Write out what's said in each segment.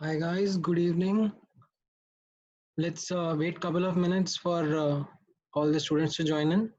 Hi guys, good evening. Let's wait couple of minutes for all the students to join in.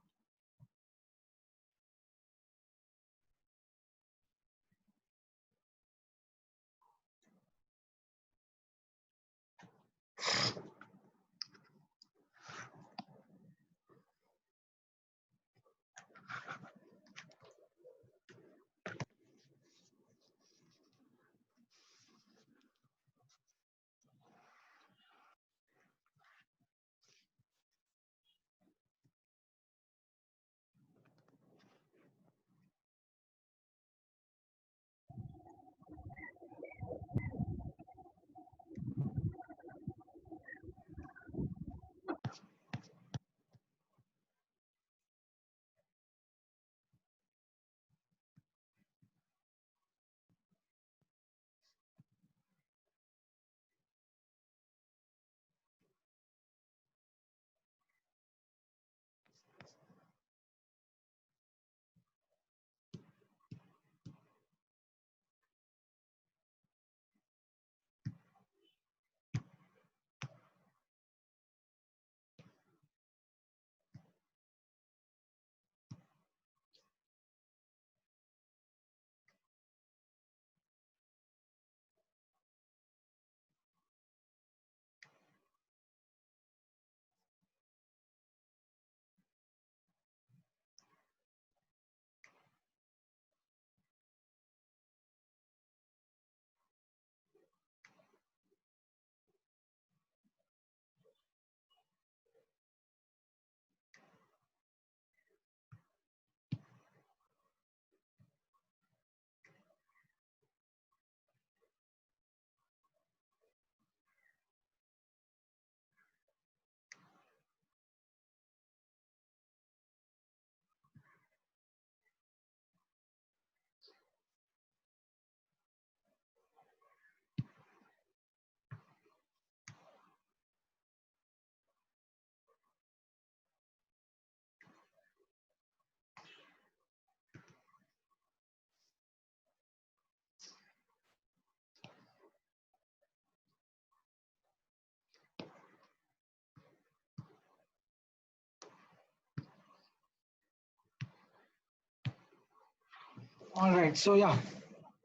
All right, so yeah,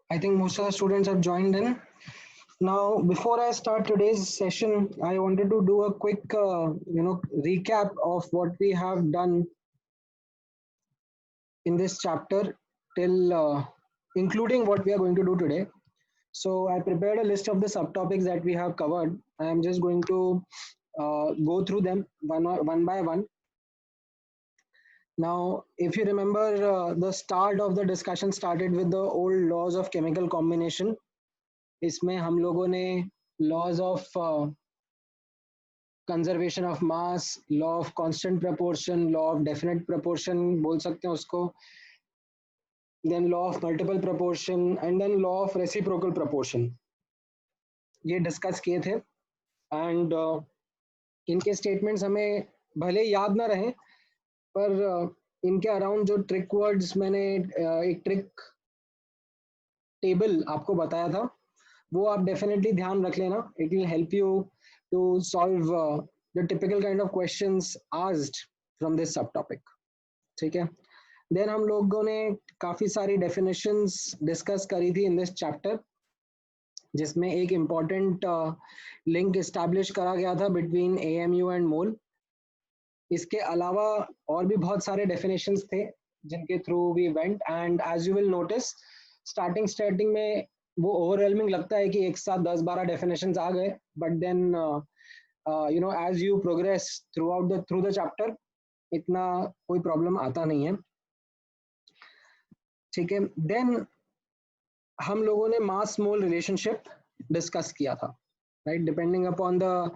I think most of the students have joined in. Now, before I start today's session, I wanted to do a quick, recap of what we have done in this chapter till, including what we are going to do today. So I prepared a list of the subtopics that we have covered. I am just going to go through them one by one. Now, if you remember, the start of the discussion started with the old laws of chemical combination. इसमें हम लोगों ने laws of conservation of mass, law of constant proportion, law of definite proportion बोल सकते हैं उसको, then law of multiple proportion, and then law of reciprocal proportion. ये discuss किए थे एंड इनके स्टेटमेंट्स हमें भले याद ना रहे पर इनके अराउंड जो ट्रिक वर्ड्स मैंने एक ट्रिक टेबल आपको बताया था वो आप डेफिनेटली ध्यान रख लेना. It will help you to solve the typical kind of questions asked from this subtopic. ठीक है. देन हम लोगों ने काफ़ी सारी डेफिनेशंस डिस्कस करी थी इन दिस चैप्टर जिसमें एक इम्पॉर्टेंट लिंक इस्टेब्लिश करा गया था बिटवीन AMU एंड मोल. इसके अलावा और भी बहुत सारे डेफिनेशंस थे जिनके through we went and as you will notice starting में वो ओवरवेलमिंग लगता है कि एक साथ 10-12 डेफिनेशंस आ गए but then as you progress through the chapter इतना कोई प्रॉब्लम आता नहीं है. ठीक है. देन हम लोगों ने मास मोल रिलेशनशिप डिस्कस किया था, right, depending upon the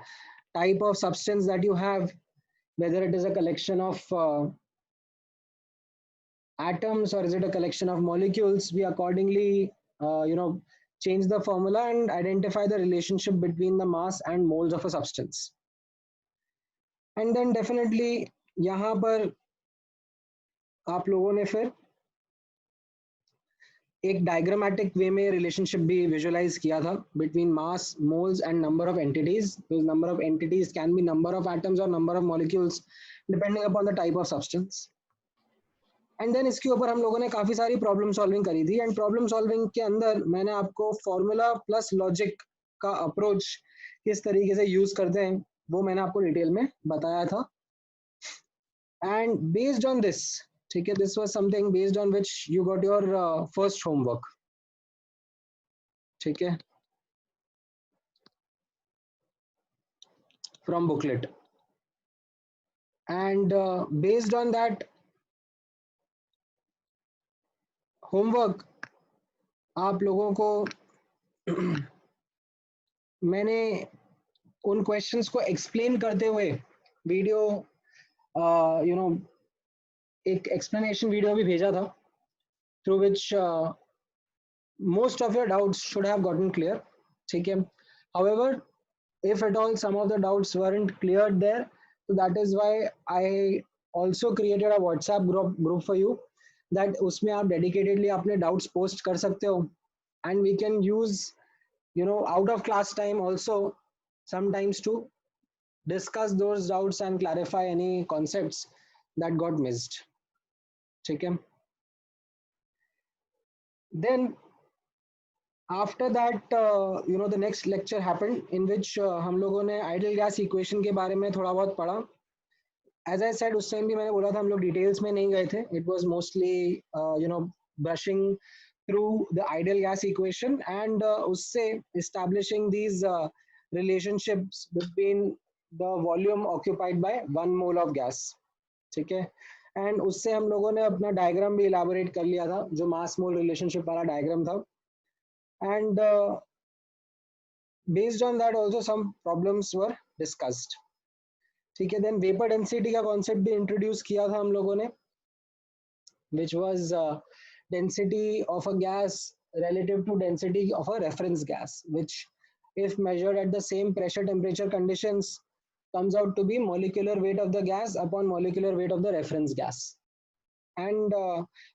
type of substance that you have, whether it is a collection of atoms or is it a collection of molecules, we accordingly change the formula and identify the relationship between the mass and moles of a substance. And then definitely यहाँ पर आप लोगों ने फिर एक diagrammatic वे में relationship भी visualise किया था between mass, moles and number of entities. Those number of entities can be number of atoms or number of molecules depending upon the type of substance. And then इसके ऊपर हम लोगों ने काफी सारी प्रॉब्लम सॉल्विंग करी थी. एंड प्रॉब्लम सॉल्विंग के अंदर मैंने आपको फॉर्मूला प्लस लॉजिक का अप्रोच किस तरीके से यूज करते हैं वो मैंने आपको डिटेल में बताया था. एंड बेस्ड ऑन दिस, ठीक है, this was something based on which you got your first homework. ठीक है, from booklet. And based on that homework आप लोगों को मैंने उन क्वेश्चंस को एक्सप्लेन करते हुए वीडियो यू नो एक एक्सप्लेनेशन वीडियो भी भेजा था, through which most of your doubts should have gotten clear. ठीक है, however, if at all some of the doubts weren't cleared there, so that is why I also created a WhatsApp group for you, that उसमें आप dedicatedly अपने doubts post कर सकते हो, and we can use out of class time also sometimes to discuss those doubts and clarify any concepts that got missed. ठीक है, then after that the next lecture happened in which हम लोगों ने ideal gas equation के बारे में थोड़ा बहुत पढ़ा. As I said, उस टाइम भी मैंने बोला था हम लोग डिटेल्स में नहीं गए थे. It was mostly brushing through the ideal gas equation and उससे establishing these relationships between the volume occupied by 1 mole of gas. ठीक है, एंड उससे हम लोगों ने अपना डायग्राम भी इलाबोरेट कर लिया था जो मास मोल रिलेशनशिप वाला डायग्राम था. And based on that also some problems were discussed. ठीक है, then vapor density का concept भी introduce किया था हम लोगों ने, which was density of a gas relative to density of a reference gas, which if measured at the same pressure temperature conditions comes out to be molecular weight of the gas upon molecular weight of the reference gas. And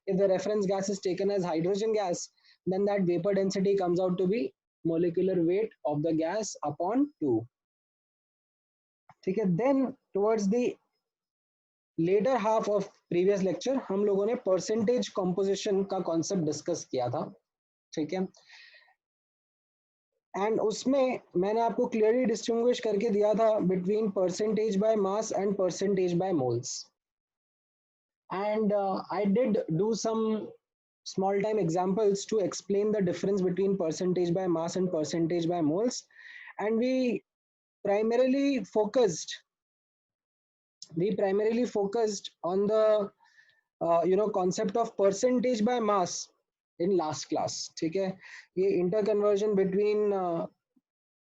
if the reference gas is taken as hydrogen gas, then that vapor density comes out to be molecular weight of the gas upon 2. ठीक है, then towards the later half of previous lecture हम लोगों ने percentage composition का concept discuss किया था. ठीक है, and उसमें मैंने आपको clearly distinguish करके दिया था between percentage by mass and percentage by moles. And I did do some small time examples to explain the difference between percentage by mass and percentage by moles. And we primarily focused on the concept of percentage by mass in last class. ठीक है, ये interconversion between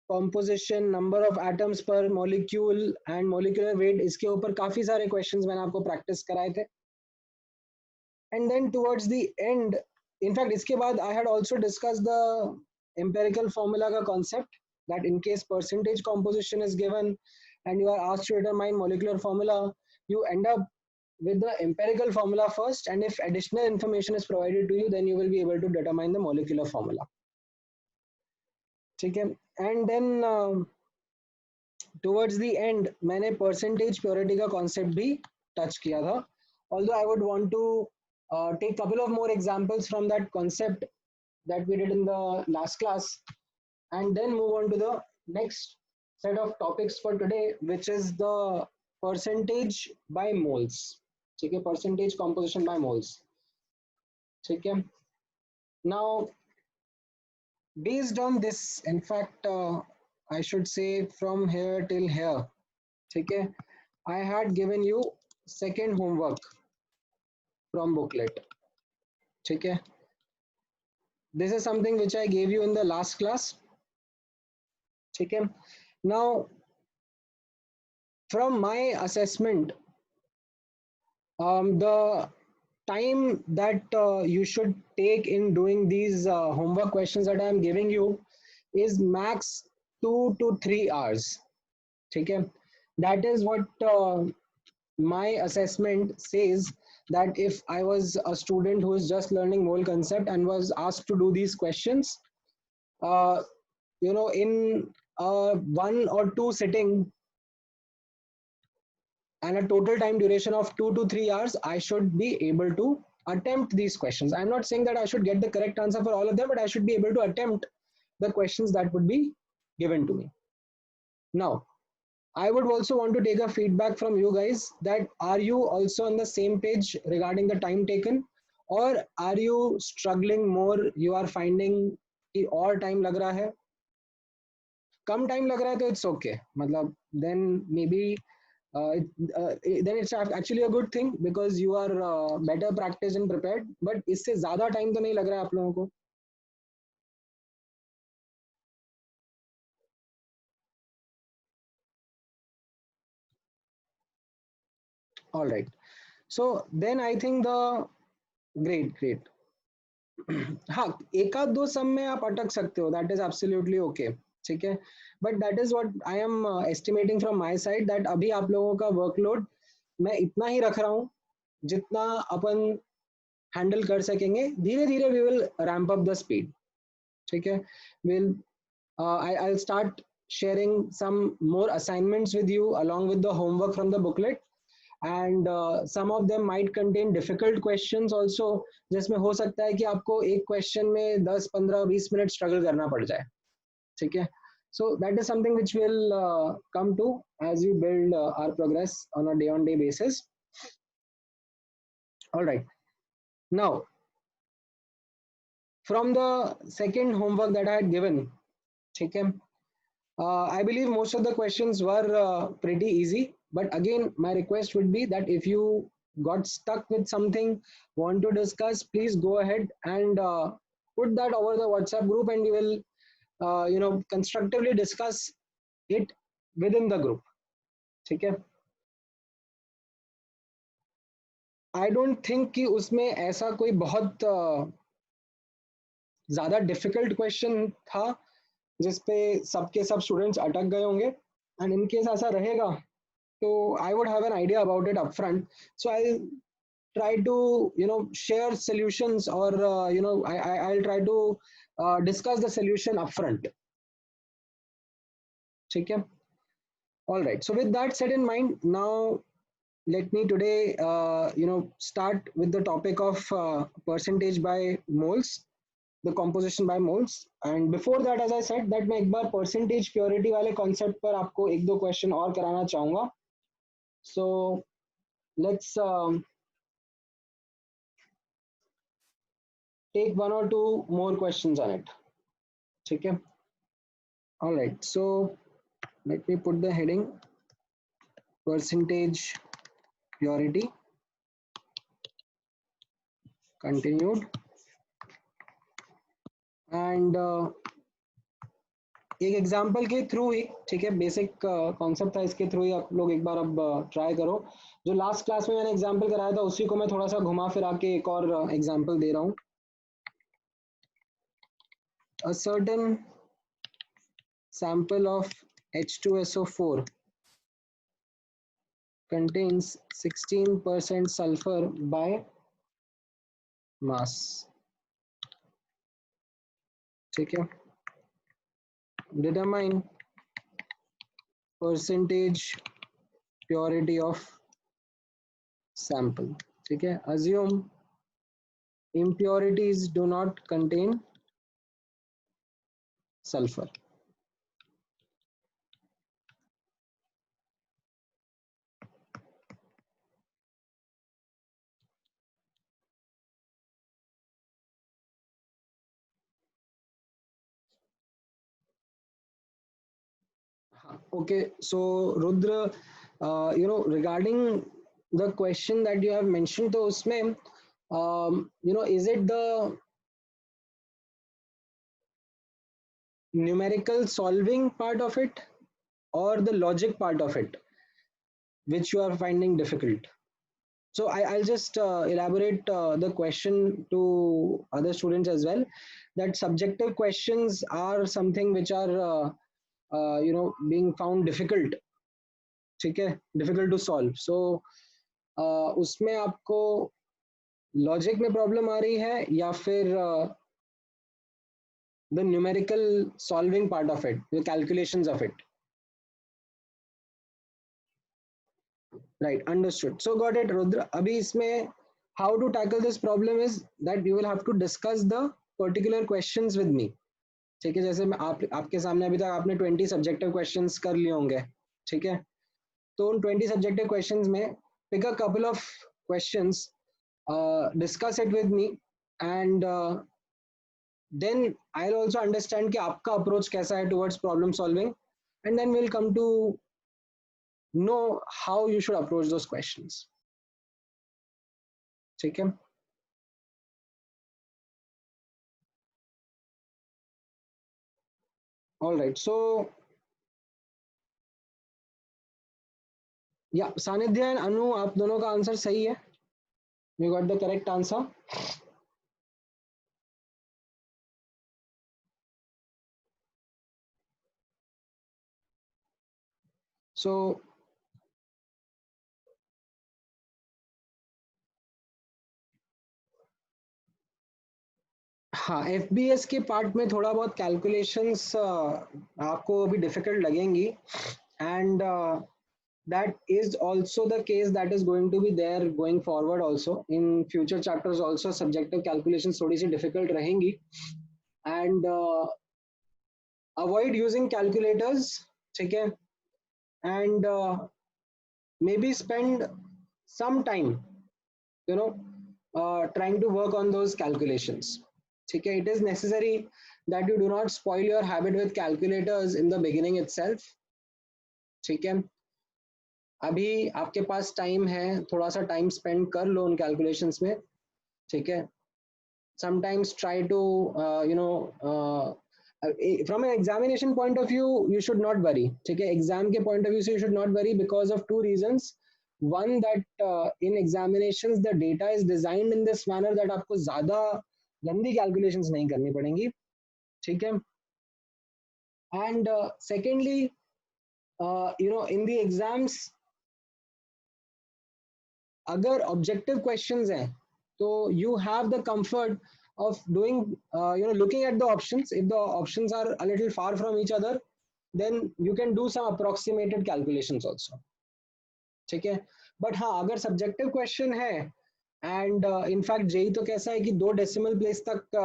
composition, number of atoms per molecule and molecular weight, इसके ऊपर काफी सारे questions मैंने आपको practice कराए थे. And then towards the end, in fact इसके बाद I had also discussed the empirical formula का concept, that in case percentage composition is given and you are asked to determine molecular formula, you end up with the empirical formula first, and if additional information is provided to you, then you will be able to determine the molecular formula. ठीक है, and then towards the end मैंने percentage purity का concept भी touch किया था, although I would want to take a couple of more examples from that concept that we did in the last class, and then move on to the next set of topics for today, which is the percentage by moles. ठीक है, percentage composition by moles. ठीक है, now based on this, in fact I should say from here till here, ठीक है, I had given you second homework from booklet. ठीक है, this is something which I gave you in the last class. ठीक है, now from my assessment, the time that you should take in doing these homework questions that I am giving you is max 2 to 3 hours. ठीक है, that is what my assessment says, that if I was a student who is just learning mole concept and was asked to do these questions, uh, in 1 or 2 sitting and a total time duration of 2 to 3 hours, I should be able to attempt these questions. I'm not saying that I should get the correct answer for all of them, but I should be able to attempt the questions that would be given to me. Now, I would also want to take a feedback from you guys that are you also on the same page regarding the time taken, or are you struggling more? You are finding कि और time लग रहा है, कम time लग रहा है तो it's okay. मतलब then maybe then it's actually a good thing because you are better practiced and prepared. But इससे ज़्यादा time तो नहीं लग रहा है आप लोगों को. All right. So then I think the great. हाँ, एक आध दो सम में आप अटक सकते हो, दैट इज एब्सोल्युटली ओके. ठीक है, but that is what I am estimating from my side, that अभी आप लोगों का वर्कलोड मैं इतना ही रख रहा हूँ जितना अपन हैंडल कर सकेंगे. धीरे धीरे we will ramp up the speed. ठीक है, will I will start sharing some more assignments with you along with the homework from the booklet, and some of them might contain difficult questions also, जिसमें हो सकता है कि आपको एक question में 10 15 20 मिनट स्ट्रगल करना पड़ जाए. ठीक है, so that is something which will come to as we build our progress on a day on day basis. All right, now from the second homework that I had given, ठीक है, I believe most of the questions were pretty easy. But again, my request would be that if you got stuck with something, want to discuss, please go ahead and put that over the WhatsApp group, and we will, constructively discuss it within the group. ठीक है, I don't think कि उसमें ऐसा कोई बहुत ज़्यादा difficult question था जिसपे सबके सब स्टूडेंट्स अटक गए होंगे. एंड इन केस ऐसा रहेगा so I would have an idea about it upfront, so I'll try to share solutions, or I'll try to discuss the solution upfront. ठीक है, all right. So with that set in mind, now let me today start with the topic of percentage by moles, the composition by moles. And before that, as I said, that मैं एक बार percentage purity वाले concept पर आपको एक दो question और कराना चाहूँगा. So let's take 1 or 2 more questions on it. ठीक है, all right. So let me put the heading percentage purity continued, and एक एग्जांपल के थ्रू ही, ठीक है, बेसिक कॉन्सेप्ट था, इसके थ्रू ही आप लोग एक बार अब ट्राई करो. जो लास्ट क्लास में मैंने एग्जांपल कराया था उसी को मैं थोड़ा सा घुमा फिरा के एक और एग्जांपल दे रहा हूँ. A certain sample of H2SO4 contains 16% sulfur by mass. ठीक है, determine percentage purity of sample. ठीक है, assume impurities do not contain sulfur. Okay, so Rudra, regarding the question that you have mentioned, तो उसमें is it the numerical solving part of it or the logic part of it which you are finding difficult? So I'll just elaborate the question to other students as well, that subjective questions are something which are being found difficult. ठीक है, difficult to solve. So उसमें आपको logic में problem आ रही है या फिर the numerical solving part of it, the calculations of it? Right, understood. So got it, Rudra. अभी इसमें how to tackle this problem is that you will have to discuss the particular questions with me. ठीक है, जैसे मैं आपके सामने अभी तक आपने 20 सब्जेक्टिव क्वेश्चंस कर लिए होंगे, ठीक है? तो उन 20 सब्जेक्टिव क्वेश्चंस में pick a couple of questions, discuss it with me, and then I will also understand कि आपका अप्रोच कैसा है towards problem solving, and then we will come to know how you should approach those questions. ठीक है? All right, so yeah, Sanidhya and Anu, आप दोनों का answer सही है. You got the correct answer. So हाँ, FBS के part में थोड़ा बहुत कैलकुलेशंस आपको अभी डिफिकल्ट लगेंगी, and that is also the case that is going to be there going forward also in future chapters also. Subjective calculations थोड़ी सी difficult रहेंगी, and avoid using calculators, ठीक है? And maybe spend some time, you know, trying to work on those calculations. ठीक है? It is necessary that you do not spoil your habit with calculators in the beginning itself. ठीक है? अभी आपके पास time है, थोड़ा सा टाइम स्पेंड कर लो उन कैलकुलेशंस में, ठीक है? Sometimes try to from an examination point of view you should not worry, ठीक है? एग्जाम के point of view से you should not worry because of two reasons. One, that in examinations the data is designed in this manner that आपको ज़्यादा गंदी calculations नहीं करनी पड़ेंगी, ठीक है? And secondly, in the exams अगर objective questions हैं तो you have the comfort of doing looking at the options. If the options are a little far from each other, then you can do some approximated calculations also, ठीक है? But हाँ, अगर subjective question है, and in fact JEE तो कैसा है कि 2 decimal place तक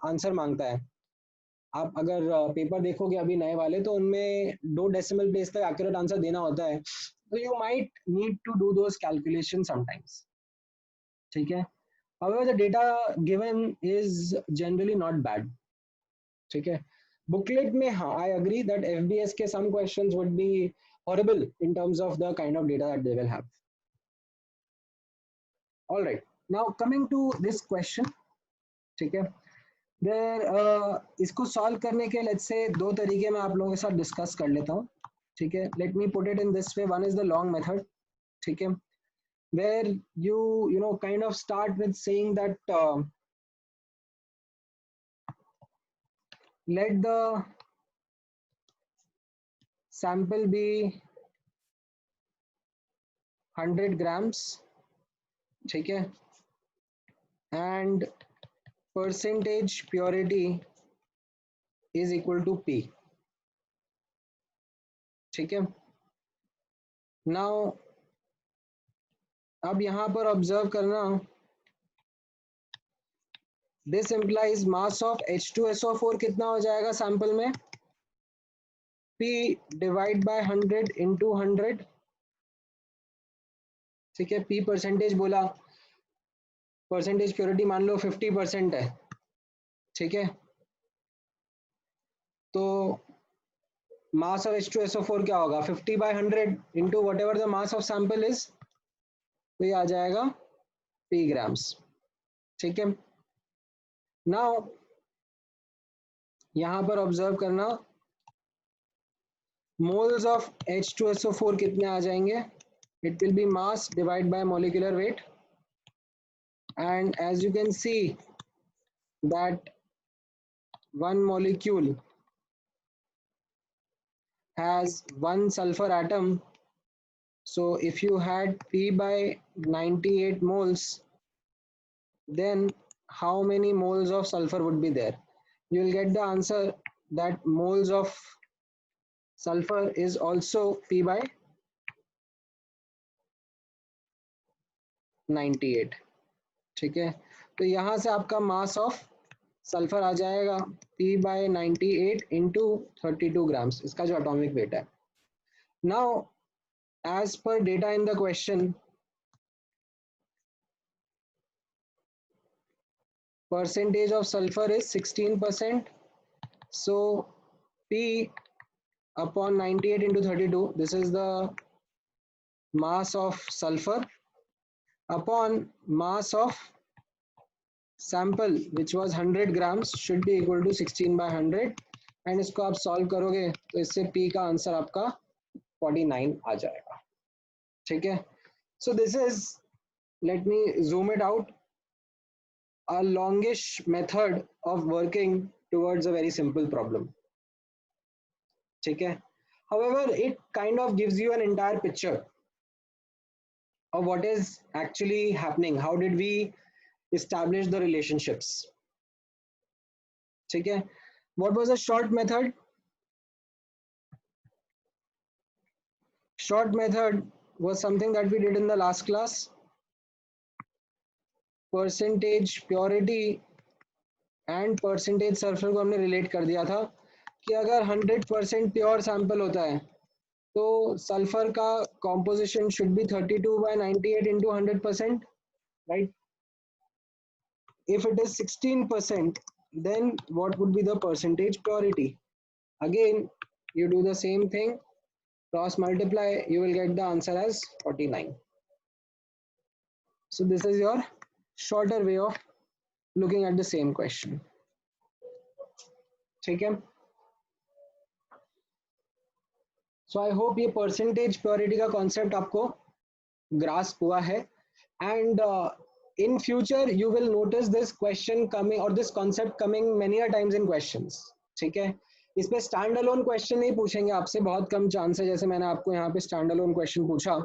आंसर मांगता है. आप अगर पेपर देखोगे अभी नए वाले, तो उनमें 2 डेसिमल प्लेस तक एक्यूरेट आंसर देना होता है, तो you might need to do those calculation sometimes, ठीक है? However, the data given is generally not bad, ठीक है? Booklet में हाँ, I agree that FBS के some questions would be horrible in terms of the kind of data that they will have. All right, now coming to this question, ठीक है? There इसको solve करने के let's say 2 तरीके मैं आप लोगों के साथ discuss कर लेता हूँ, ठीक है? Let me put it in this way. One is the long method, ठीक है? Where you kind of start with saying that let the sample be 100 grams, ठीक है? And percentage purity is equal to P, ठीक है? Now अब यहाँ पर observe करना, this implies mass of H2SO4 कितना हो जाएगा सैंपल में? P डिवाइड बाय 100 इंटू 100, ठीक है? P परसेंटेज बोला, परसेंटेज प्योरिटी मान लो 50% है, ठीक है? तो मास ऑफ H2SO4 क्या होगा? 50 by 100 into what ever the mass of sample is, तो ये आ जाएगा P ग्राम्स, ठीक है? नाउ यहां पर ऑब्जर्व करना, मोल्स ऑफ H2SO4 कितने आ जाएंगे? It will be mass divide by molecular weight, and as you can see that one molecule has 1 sulfur atom. So if you had P by 98 moles, then how many moles of sulfur would be there? You will get the answer that moles of sulfur is also P by 98. ठीक है, तो यहाँ से आपका mass of sulphur आ जाएगा P by 98 into 32 grams, इसका जो atomic weight है. Now as per data in the question, percentage of sulfur is 16%. So P upon 98 into 32, this is the mass of sulfur upon mass of sample which was 100 grams should be equal to 16 by 100. And इसको आप solve करोगे तो इससे P का answer आपका 49 आ जाएगा. ठीक है, so this is, let me zoom it out, a longish method of working towards a very simple problem. ठीक है, however it kind of gives you an entire picture of what is actually happening, how did we establish the relationships. ठीक है, what was a short method? Short method was something that we did in the last class. Percentage purity and percentage sulphur को हमने relate कर दिया था कि अगर 100% pure sample होता है तो सल्फर का composition should be 32 by 98 into 100%, right. If it is 16%, then what would be the percentage purity? Again, you do the same thing, cross multiply, you will get the answer as 49. So this is your shorter way of looking at the same question. ठीक है, सो I hope ये percentage purity का concept आपको grasp हुआ है. And in future you will notice this question coming or this concept coming many a times in questions. ठीक है, इस पे स्टैंड अलोन क्वेश्चन नहीं पूछेंगे आपसे, बहुत कम चांस है. जैसे मैंने आपको यहाँ पे स्टैंड अलोन क्वेश्चन पूछा,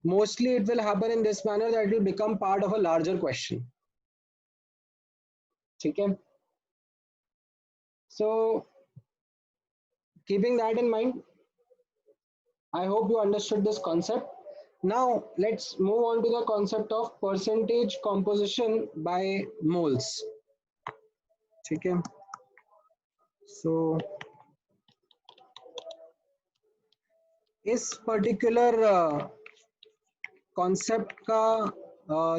mostly it will happen in this manner that will become part of a larger question. ठीक है, so keeping that in mind, I hope you understood this concept. Now let's move on to the concept of percentage composition by moles. ठीक है, so इस particular concept का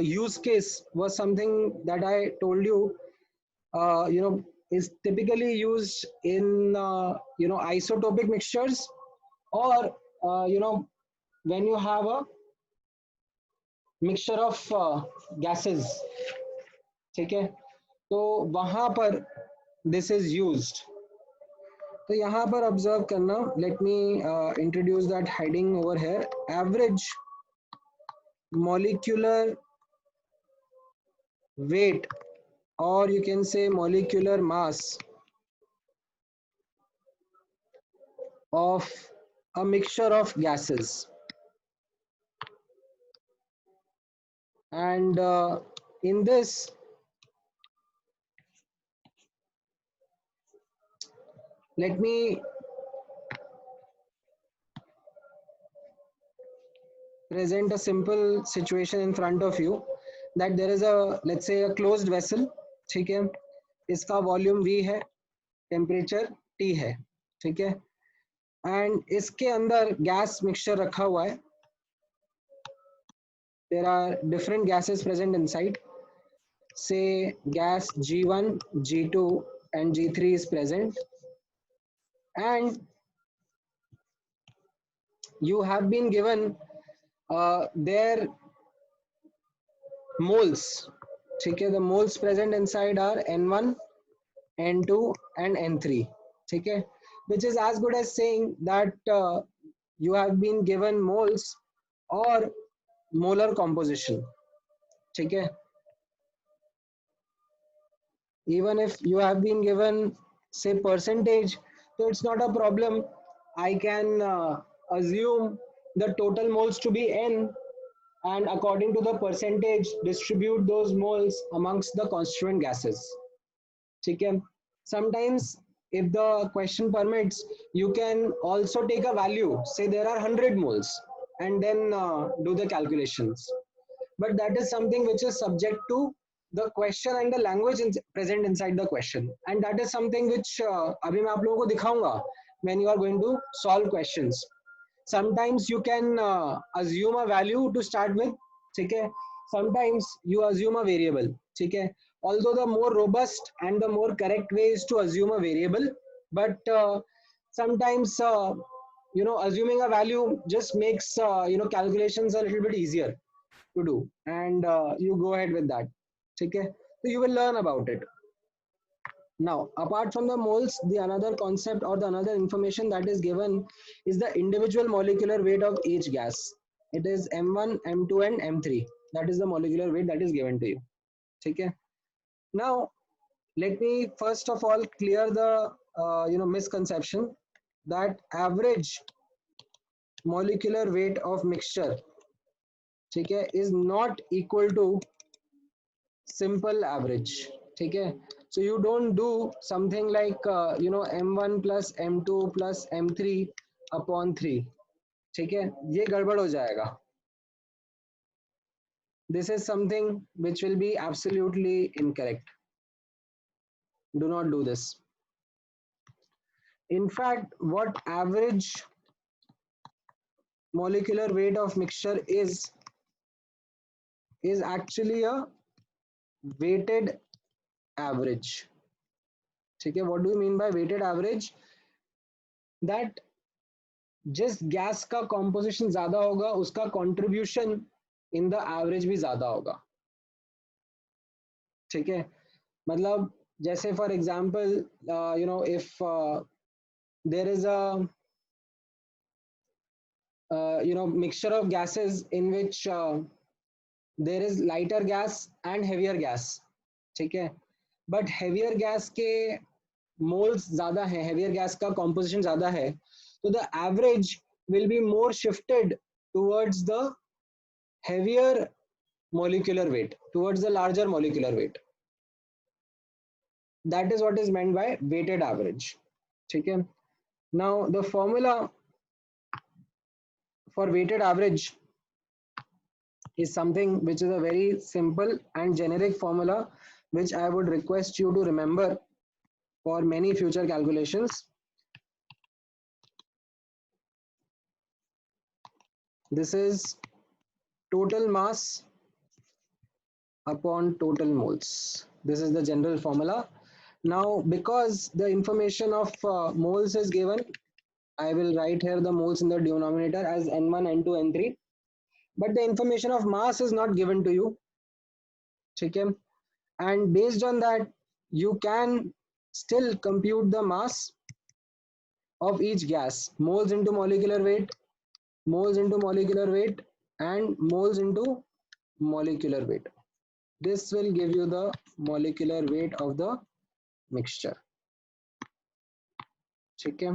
use case was something that I told you, is typically used in isotopic mixtures, or when you have a mixture of gases. ठीक है, तो वहां पर this is used. तो यहाँ पर ऑब्जर्व करना, let me introduce that heading over here, average molecular weight, or you can say molecular mass of a mixture of gases. And in this, let me present a simple situation in front of you, that there is a, let's say, a closed vessel. ठीक है, इसका volume V है, temperature T है. ठीक है, and इसके अंदर gas mixture रखा हुआ है. there are different gases present inside. Say gas G1, G2 and G3 is present, and you have been given their moles. Okay, the moles present inside are N1, N2 and N3. Okay, which is as good as saying that you have been given moles or molar composition. Okay, even if you have been given say percentage, so it's not a problem. I can assume the total moles to be N, and according to the percentage distribute those moles amongst the constituent gases. ठीक है. Sometimes if the question permits, you can also take a value, say there are 100 moles, and then do the calculations, but that is something which is subject to the question and the language present inside the question, and that is something which अभी मैं आप लोगों को दिखाऊंगा when you are going to solve questions. Sometimes you can assume a value to start with, ठीक है. Sometimes you assume a variable, ठीक है. Although the more robust and the more correct way is to assume a variable, but sometimes assuming a value just makes calculations a little bit easier to do, and you go ahead with that, ठीक है. So you will learn about it. Now, apart from the moles, the another concept or the another information that is given is the individual molecular weight of each gas. It is M1, M2, and M3. That is the molecular weight that is given to you. Okay. Now, let me first of all clear the misconception that average molecular weight of mixture, okay, is not equal to simple average. Okay. So you don't do something like M1 plus M2 plus M3 upon 3. ठीक है, ये गड़बड़ हो जाएगा. This is something which will be absolutely incorrect. Do not do this. In fact, what average molecular weight of mixture is actually a weighted average. ठीक है, what do you mean by weighted average? That जिस gas का composition ज्यादा होगा उसका contribution in the average भी ज्यादा होगा. ठीक है, मतलब जैसे for example if there is a mixture of gases in which there is lighter gas and heavier gas. ठीक है, बट heavier gas के मोल्स ज्यादा है, heavier gas का composition ज्यादा है, so the average will be more shifted towards the heavier molecular weight, towards the larger molecular weight. That is what is meant by weighted average. Okay. Now the formula for weighted average is something which is a very simple and generic formula which I would request you to remember for many future calculations. This is total mass upon total moles. This is the general formula. Now, because the information of moles is given, I will write here the moles in the denominator as N1, N2, N3. But the information of mass is not given to you. Okay? And based on that, you can still compute the mass of each gas. Moles into molecular weight, moles into molecular weight, and moles into molecular weight. This will give you the molecular weight of the mixture. Okay.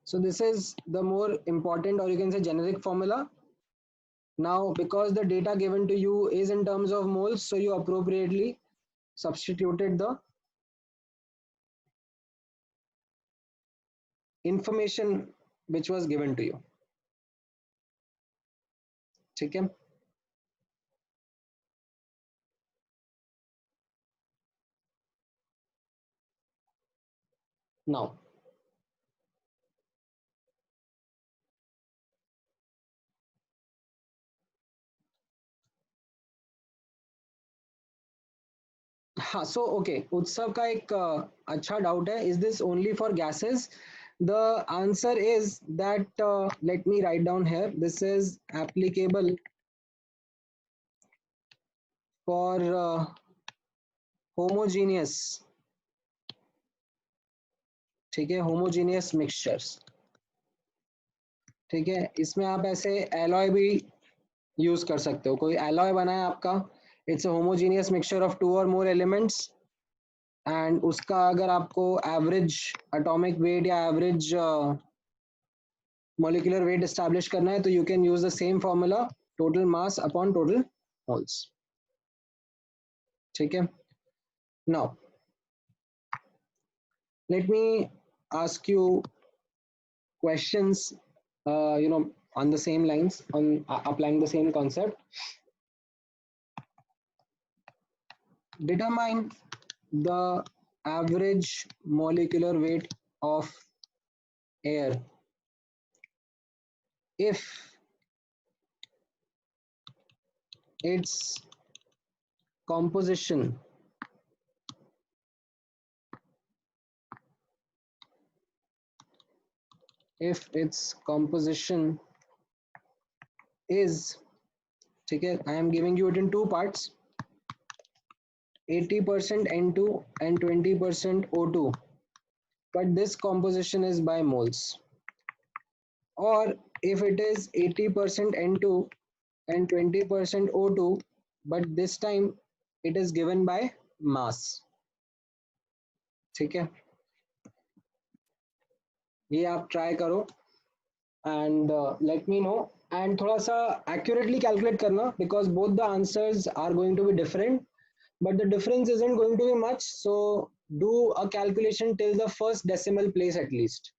So this is the more important, or you can say generic formula. Now, because the data given to you is in terms of moles, so you appropriately substituted the information which was given to you. Okay. Now, हाँ, so okay, उत्सव का एक अच्छा doubt है, is this only for gases? The answer is that let me write down here. This is applicable for homogeneous, ठीक है, homogeneous mixtures. ठीक है, इसमें आप ऐसे alloy भी यूज कर सकते हो. कोई alloy बना है आपका, it's a homogeneous mixture of 2 or more elements, and उसका अगर आपको average atomic weight या average molecular weight establish करना है तो you can use the same formula, total mass upon total moles. ठीक है. Now let me ask you questions, on the same lines, on applying the same concept. Determine the average molecular weight of air if its composition is, ठीक है, I am giving you it in two parts, 80% N2 and 20% O2, but this composition is by moles. Or if it is 80% N2 and 20% O2, but this time it is given by mass. ठीक है, ये आप try करो and let me know, and थोड़ा सा accurately calculate करना because both the answers are going to be different, but the difference isn't going to be much, so do a calculation till the first decimal place at least.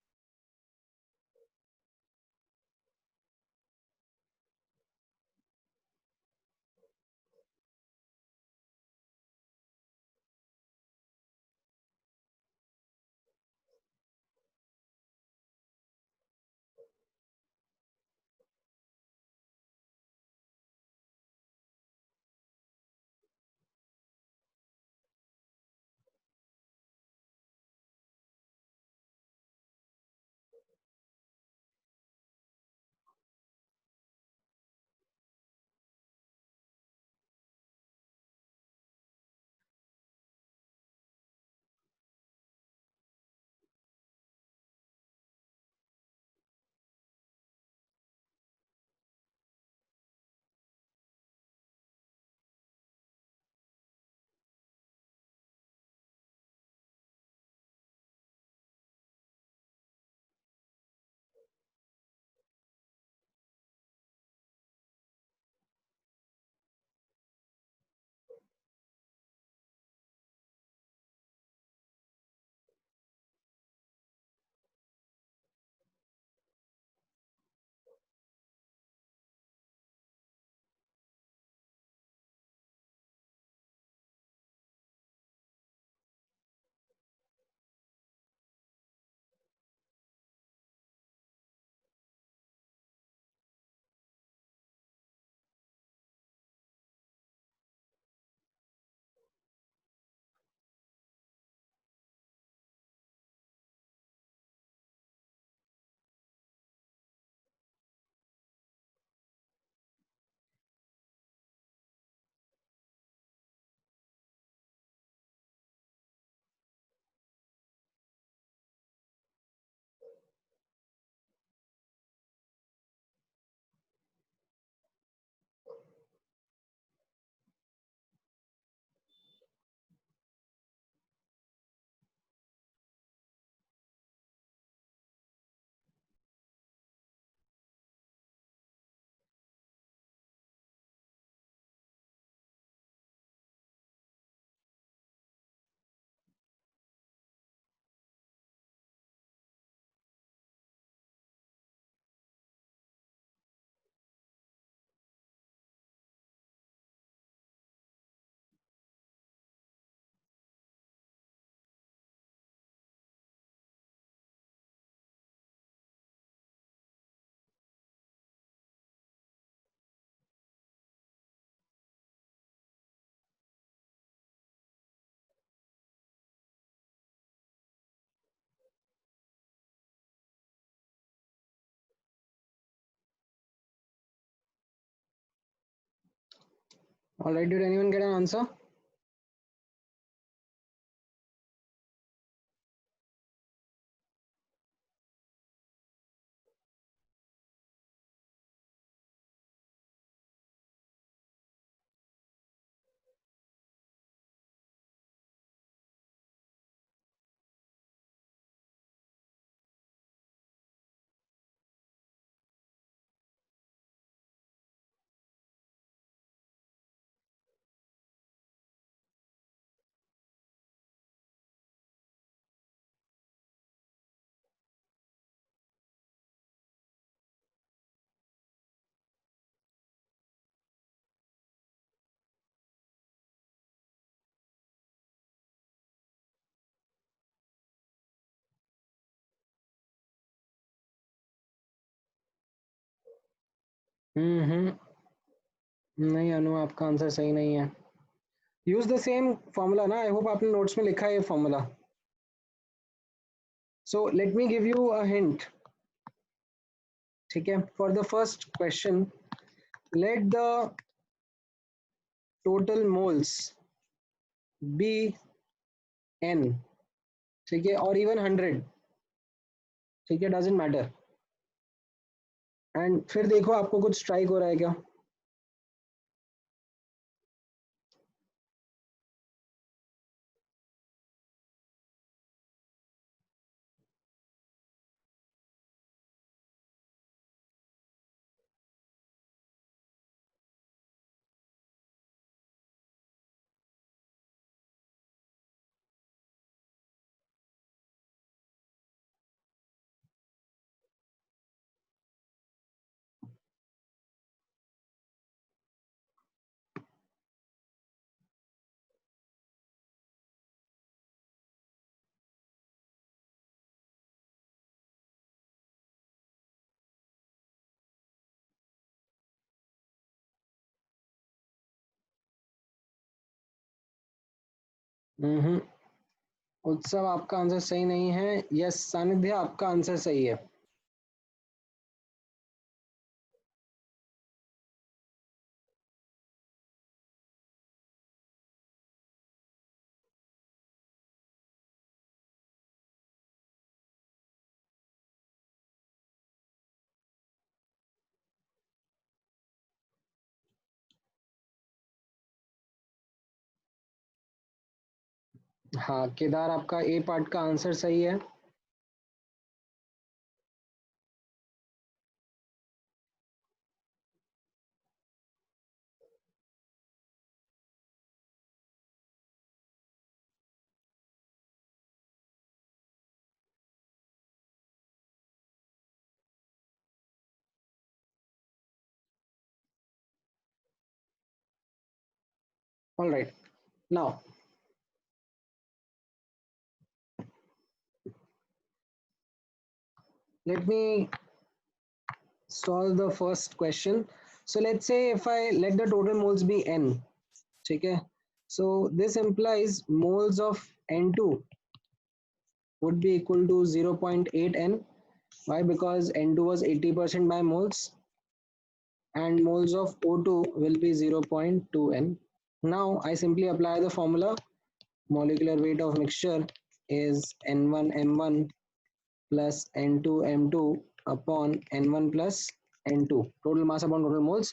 All right, did anyone get an answer? नहीं अनु, आपका answer सही नहीं है. Use the same formula ना, I hope आपने notes में लिखा है ये formula. So let me give you a hint. ठीक है, for the first question, let the total moles be n. ठीक है, और इवन 100. ठीक है, डजेंट मैटर. एंड फिर देखो आपको कुछ स्ट्राइक हो रहा है क्या. हम्म. उत्सव, आपका आंसर सही नहीं है. यस सानिध्य, आपका आंसर सही है. हाँ केदार, आपका ए पार्ट का आंसर सही है. All right, now let me solve the first question. So let's say if I let the total moles be n. ठीक है, so this implies moles of n2 would be equal to 0.8 n. Why? Because n2 was 80% by moles, and moles of O2 will be 0.2 n. Now I simply apply the formula. Molecular weight of mixture is n1 m1 plus n2 m2 upon n1 plus n2, total mass upon total moles.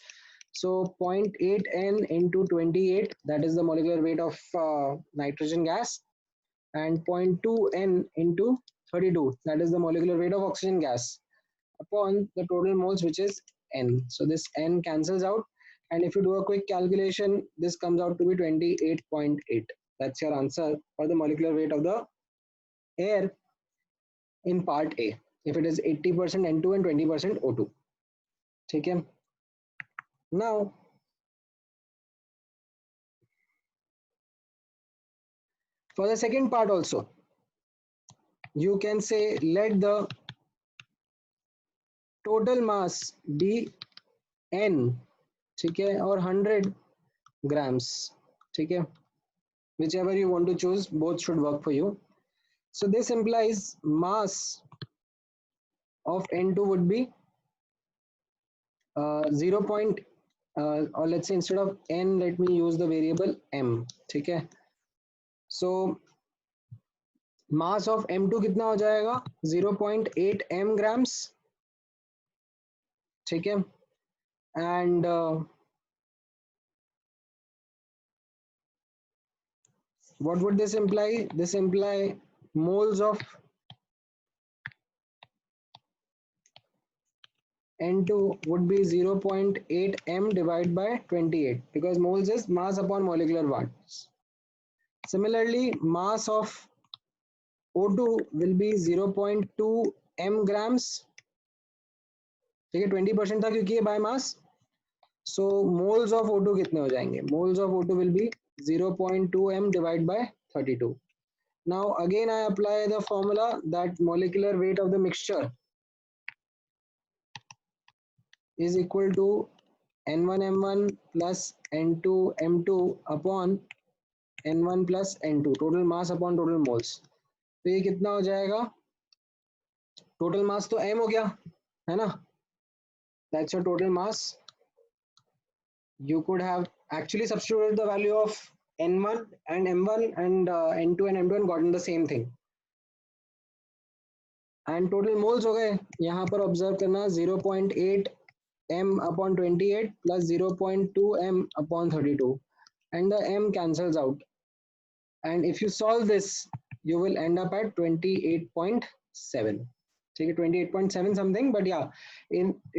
So 0.8 n into 28, that is the molecular weight of nitrogen gas, and 0.2 n into 32, that is the molecular weight of oxygen gas, upon the total moles, which is n. So this n cancels out, and if you do a quick calculation, this comes out to be 28.8. That's your answer for the molecular weight of the air in part A, if it is 80% N2 and 20% O2. ठीक है. Now for the second part also, you can say let the total mass be n. ठीक है, और 100 grams. ठीक है, whichever you want to choose, both should work for you. So this implies mass of N2 would be 0. Or let's say instead of n, let me use the variable m. ठीक है, so mass of M2 कितना हो जाएगा, 0.8 m grams. ठीक है, and what would this imply? This imply moles of N2 would be 0.8 m divided by 28, because moles is mass upon molecular mass. Similarly, mass of O2 will be 0.2 m grams. ठीक है, 20% था क्योंकि ये by mass. So moles of O2 कितने हो जाएंगे? Moles of O2 will be 0.2 m divided by 32. Now again I apply the formula that molecular weight of the mixture is equal to n1 m1 plus n2 m2 upon n1 plus n2 total mass upon total moles. तो ये कितना हो जाएगा, total mass तो m हो गया है ना, that's your total mass. You could have actually substituted the value of n1 and m1 and n2 and m2 and gotten the same thing. And total moles हो गए, यहाँ पर observe करना 0.8 m upon 28 plus 0.2 m upon 32 and the m cancels out. And if you solve this, you will end up at 28.7. ठीक है, 28.7 something, but yeah,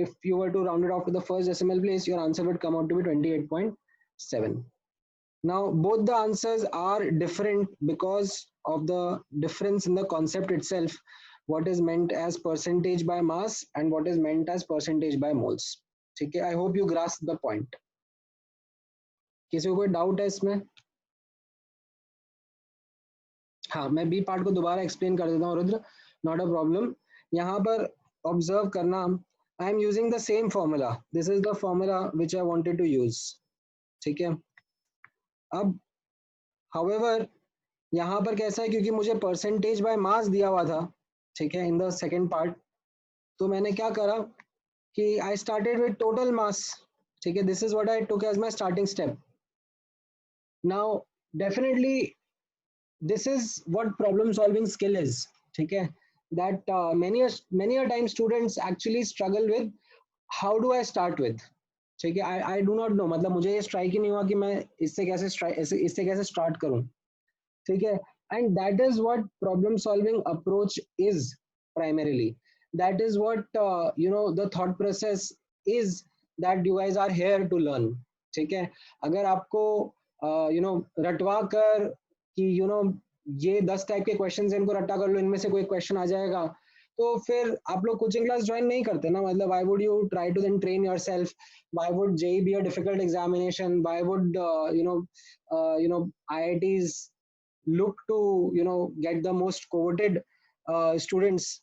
if you were to round it off to the first decimal place, your answer would come out to be 28.7. Now, both the answers are different because of the difference in the concept itself, what is meant as percentage by mass and what is meant as percentage by moles. ठीक है, I hope you grasp the point. किसी को कोई doubt है इसमें? हाँ, मैं B part को दोबारा एक्सप्लेन कर देता हूँ रुद्र, नॉट अ प्रॉब्लम। यहाँ पर ऑब्जर्व करना, I am using the same formula, this is the formula which I wanted to use. ठीक है, अब हाउएवर यहाँ पर कैसा है, क्योंकि मुझे परसेंटेज बाय मास दिया हुआ था, ठीक है, इन द सेकेंड पार्ट, तो मैंने क्या करा कि I started with total mass. ठीक है, this is what I took as my starting step. Now definitely this is what problem solving skill is, ठीक है, that many a time students actually struggle with how do I start with। ठीक है, I do not know, मतलब मुझे ये strike ही नहीं हुआ कि मैं इससे कैसे स्टार्ट करूं। ठीक है, and that is what problem solving approach is primarily, that is what the thought process is that you guys are here to learn। ठीक है, अगर आपको रटवा कर कि ये 10 टाइप के क्वेश्चन इनको रट्टा कर लो, इनमें से कोई क्वेश्चन आ जाएगा, तो फिर आप लोग कोचिंग क्लास ज्वाइन नहीं करते ना, मतलब why would you try to then train yourself, why would JEE be a difficult examination, why would IITs look to get the most coveted students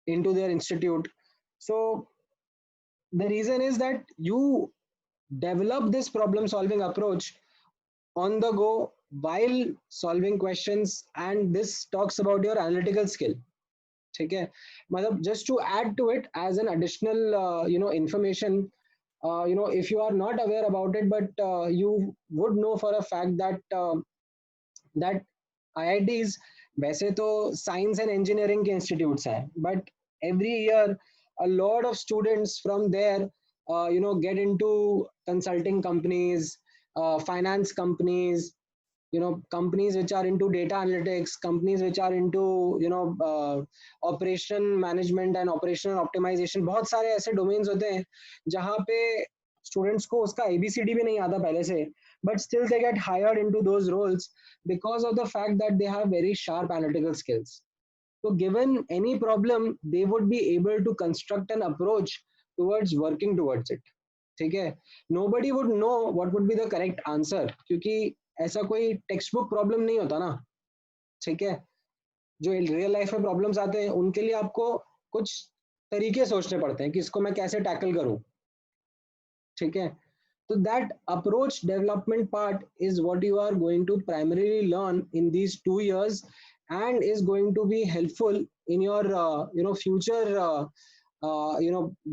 into their institute? So the reason is that you develop this problem solving approach on the go while solving questions, and this talks about your analytical skill। ठीक है, मतलब just to add to it as an additional information, if you are not aware about it, but you would know for a fact that IITs वैसे तो science and engineering के institutes हैं, but every year a lot of students from there get into consulting companies, finance companies, companies which are into data analytics, companies which are into operation management and operational optimization। बहुत सारे ऐसे domains होते हैं जहाँ पे students को उसका ABCD भी नहीं आता पहले से, but still they get hired into those roles because of the fact that they have very sharp analytical skills. So given any problem, they would be able to construct an approach towards working towards it। ठीक है, nobody would know what would be the correct answer, क्योंकि ऐसा कोई text book problem नहीं होता ना। ठीक है, जो रियल लाइफ में प्रॉब्लम्स आते हैं उनके लिए आपको कुछ तरीके सोचने पड़ते हैं कि इसको मैं कैसे टैकल करूं। ठीक है, so that approach development part is what you are going to primarily learn in these 2 years and is going to be helpful in your future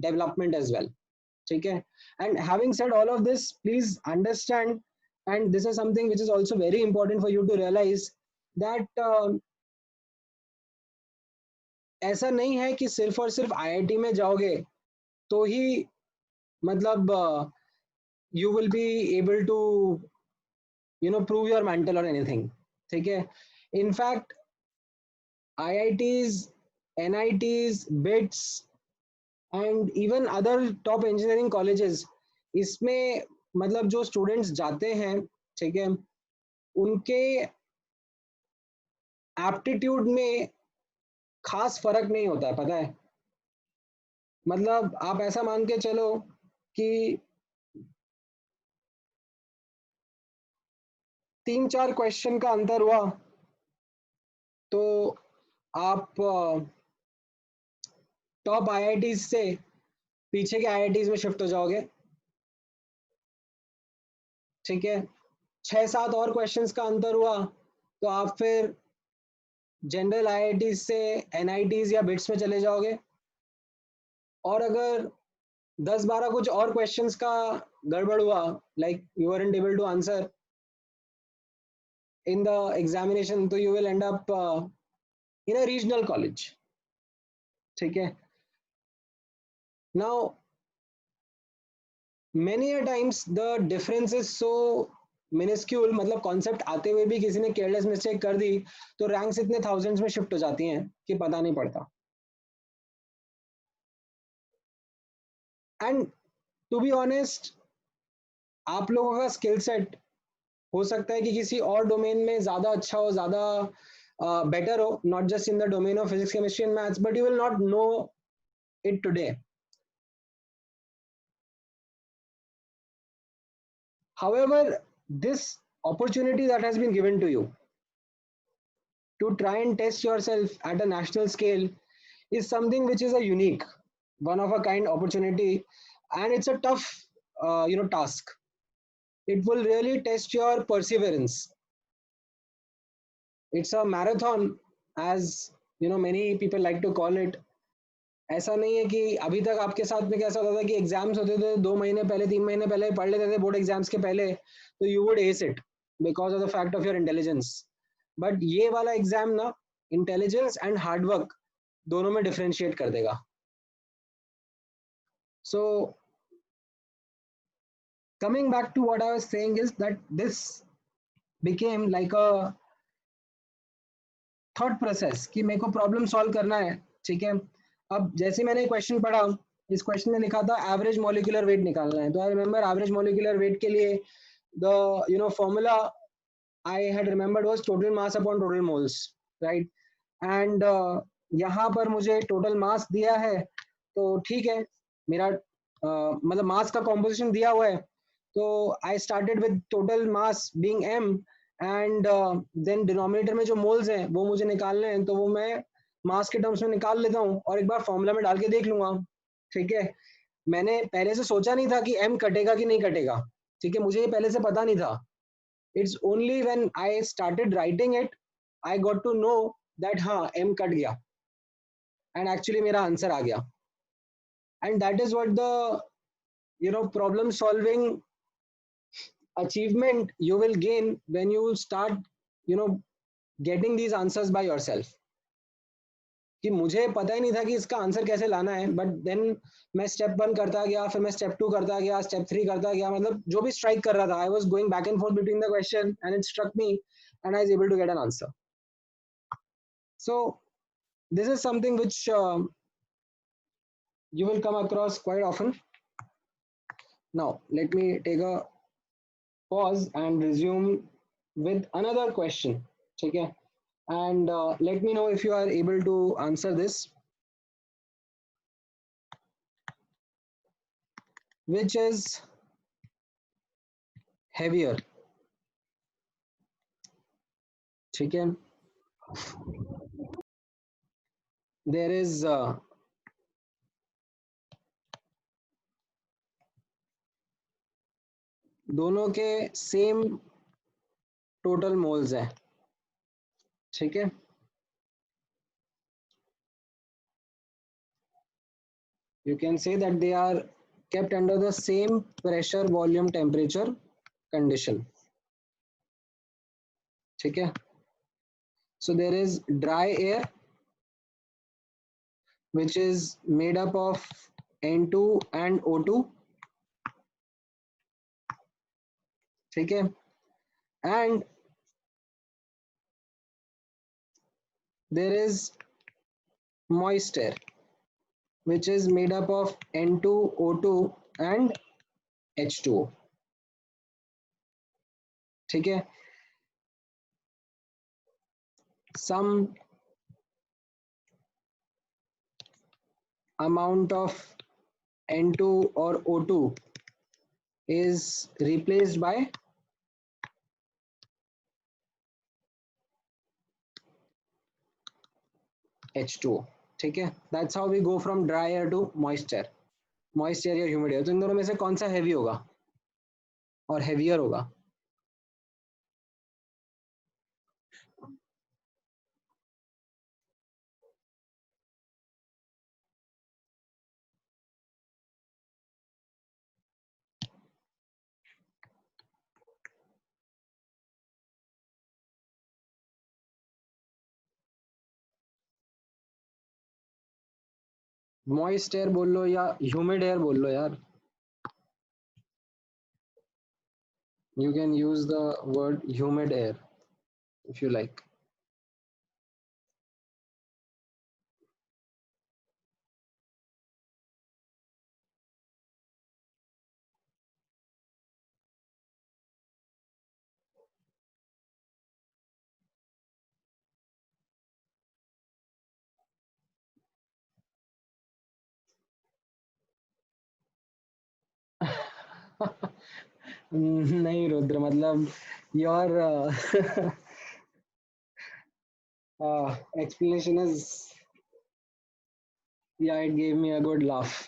development as well। ठीक है, and having said all of this, please understand, and this is something which is also very important for you to realize, that ऐसा नहीं है कि सिर्फ और सिर्फ IIT में जाओगे तो ही मतलब you will be able to prove your mantle or anything। ठीक है, in fact IITs, NITs, BITS and even other top engineering colleges, इसमें मतलब जो स्टूडेंट्स जाते हैं, ठीक है, उनके एप्टीट्यूड में खास फर्क नहीं होता है, पता है, मतलब आप ऐसा मान के चलो कि 3-4 क्वेश्चन का अंतर हुआ तो आप टॉप IITs से पीछे के आईआईटीज में शिफ्ट हो जाओगे, ठीक है। 6-7 और क्वेश्चंस का अंतर हुआ तो आप फिर जनरल आईआईटीज से एनआईटीज या बिट्स में चले जाओगे। और अगर 10-12 कुछ और क्वेश्चंस का गड़बड़ हुआ, like you aren't able to answer in the examination, तो you will end up in a regional college, ठीक है। Now many a times the difference is so minuscule, मतलब कॉन्सेप्ट आते हुए भी किसी ने केयरलेस मिस्टेक कर दी तो रैंक्स इतने थाउजेंड्स में शिफ्ट हो जाती हैं कि पता नहीं पड़ता। एंड टू बी ऑनेस्ट, आप लोगों का स्किल सेट हो सकता है कि किसी और डोमेन में ज्यादा अच्छा हो, ज्यादा बेटर हो, not just in the domain of physics chemistry and maths, but you will not know it today. However, this opportunity that has been given to you to try and test yourself at a national scale is something which is a unique, one of a kind opportunity, and it's a tough task. It will really test your perseverance. It's a marathon, as many people like to call it. ऐसा नहीं है कि अभी तक आपके साथ में कैसा होता था कि एग्जाम्स होते थे 2 महीने पहले 3 महीने पहले पढ़ लेते थे बोर्ड एग्जाम्स के पहले, तो you would S it because of the fact of your intelligence. But ये वाला एग्जाम ना इंटेलिजेंस एंड हार्डवर्क दोनों में डिफरेंशिएट कर देगा। So coming back to what I was saying is that this became like a thought process कि मेरे को प्रॉब्लम सॉल्व करना है, ठीक है। अब जैसे मैंने क्वेश्चन पढ़ा, इस क्वेश्चन में लिखा था एवरेज मॉलिक्यूलर वेट निकालना है, तो I remember average molecular weight के लिए the formula I had remembered was total mass upon total moles, right. And यहाँ पर मुझे टोटल मास दिया है, तो ठीक है, मेरा मतलब मास का कॉम्पोजिशन दिया हुआ है, तो आई started with total mass being m, and than denominator में जो मोल्स हैं वो मुझे निकालने हैं, तो वो मैं मास के टर्म्स में निकाल लेता हूँ और एक बार फॉर्मूला में डाल के देख लूंगा, ठीक है। मैंने पहले से सोचा नहीं था कि m कटेगा कि नहीं कटेगा, ठीक है, मुझे ये पहले से पता नहीं था। It's only when I started writing it I got to know that हाँ m कट गया एंड एक्चुअली मेरा आंसर आ गया। And that is what the problem solving achievement you will gain when you start you know getting these answers by yourself। कि मुझे पता ही नहीं था कि इसका आंसर कैसे लाना है, बट देन मैं स्टेप 1 करता गया, फिर मैं स्टेप 2 करता गया, स्टेप 3 करता गया, मतलब जो भी स्ट्राइक कर रहा था I was going back and forth between the question and it struck me and I was able to get an answer. So this is something which you will come across quite often. Now let me take a pause and resume with another question, ठीक है, and let me know if you are able to answer this, which is heavier, ठीक है। there is दोनों के same total moles हैं, ठीक है। you can say that they are kept under the same pressure volume temperature condition, ठीक है। so there is dry air which is made up of N2 and O2, ठीक है, and there is moist air which is made up of N2, O2 and H2O, ठीक है। some amount of N2 or O2 is replaced by H2O, ठीक है। That's how we go from dry air to moist air. Moist air या humid air, तो इन दोनों में से कौन सा हैवी होगा और हैवियर होगा? मॉइस्ट एयर बोल लो या ह्यूमिड एयर बोल लो यार, you can use the word humid air if you like. नहीं रुद्र, मतलब your explanation is, yeah, it gave me a good laugh.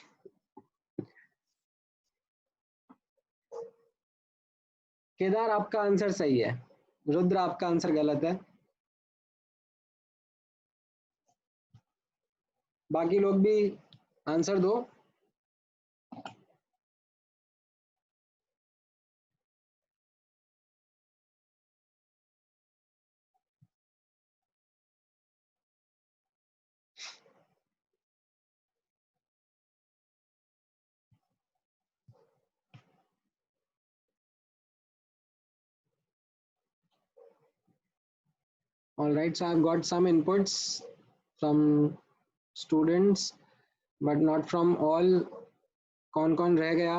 Kedar आपका आंसर सही है, रुद्र आपका आंसर गलत है। बाकी लोग भी आंसर दो। All right, so I've got some inputs from students, but not from all. कौन कौन रह गया?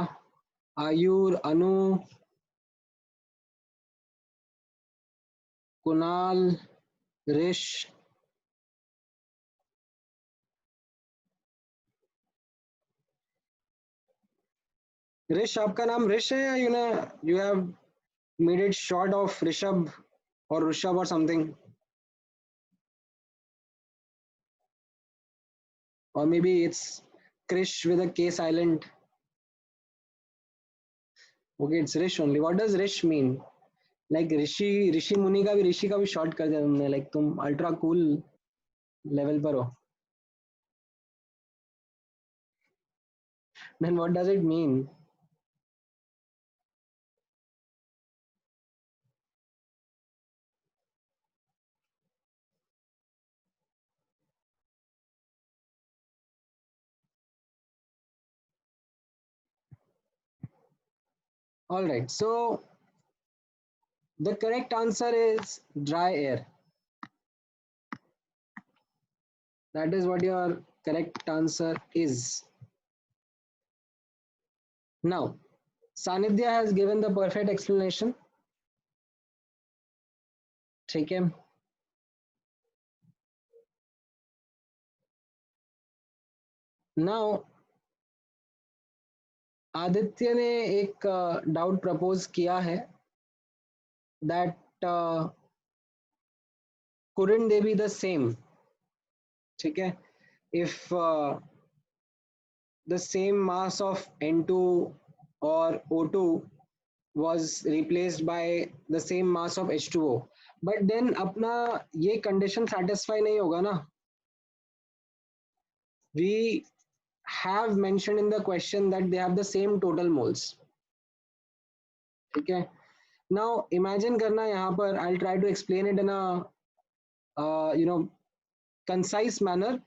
आयुर, अनु, कुणाल, ऋष। ऋष, आपका नाम ऋष है या you have made it short of Rishabh और ऋषभ और something, or maybe it's Krish with a K silent. Okay, it's Rish only. What does Rish mean? Like ऋषि मुनि का भी, ऋषि का भी शॉर्ट कर दिया तुमने, लाइक तुम अल्ट्रा कूल लेवल पर हो। Then what does it mean? All right, so the correct answer is dry air. That is what your correct answer is. Now, Sanidhya has given the perfect explanation. ठीक है, now Aditya ने एक doubt propose किया है, that couldn't they be the same? ठीक है, if the same mass of N2 or O2 was replaced by the same mass of H2O, but then अपना ये condition satisfy नहीं होगा ना. We have mentioned in the question that they have the same total moles. ठीक है, now imagine करना यहाँ पर, I'll try to explain it in a concise manner,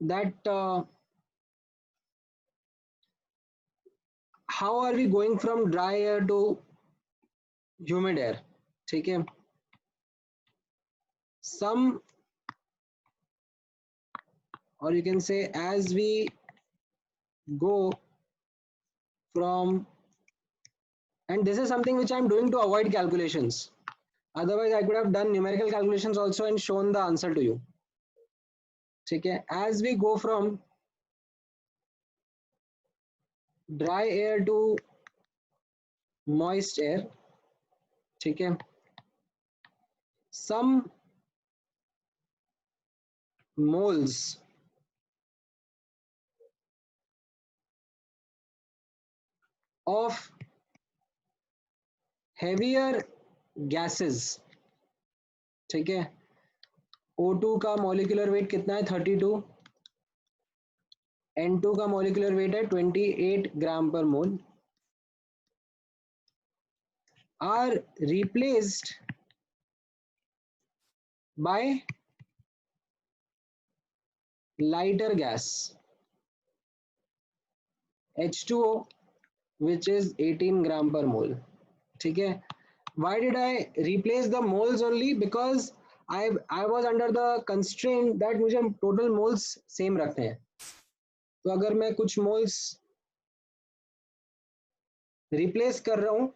that how are we going from dry air to humid air? ठीक है, some, or you can say as we go from, and this is something which I'm doing to avoid calculations, otherwise I could have done numerical calculations also and shown the answer to you. ठीक है, as we go from dry air to moist air, ठीक है, some moles of heavier gases, ठीक है, O2 का molecular weight कितना है 32, N2 का मॉलिक्यूलर वेट है 28 gram per mole, are replaced by lighter gas H2O which is 18 gram per mole, ठीक है. Why did I replace the moles only? Because I was under the constraint that मुझे total moles same रखने हैं. तो अगर मैं कुछ moles replace कर रहा हूँ,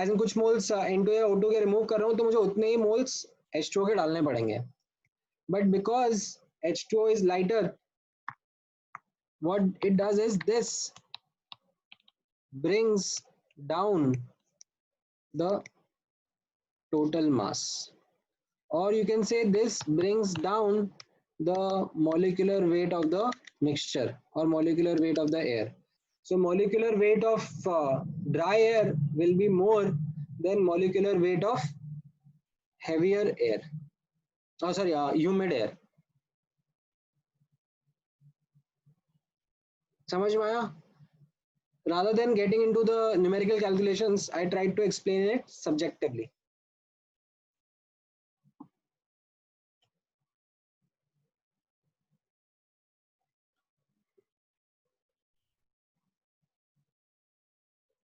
एज इन कुछ मोल्स N2 या O2 के रिमूव कर रहा हूँ, तो मुझे उतने ही मोल्स H2O के डालने पड़ेंगे. But because H2O is lighter, what it does is this brings down the total mass, or you can say this brings down the molecular weight of the mixture or molecular weight of the air. So molecular weight of dry air will be more than molecular weight of heavier air, oh sorry, humid air. समझ में आया? Rather than getting into the numerical calculations, I tried to explain it subjectively.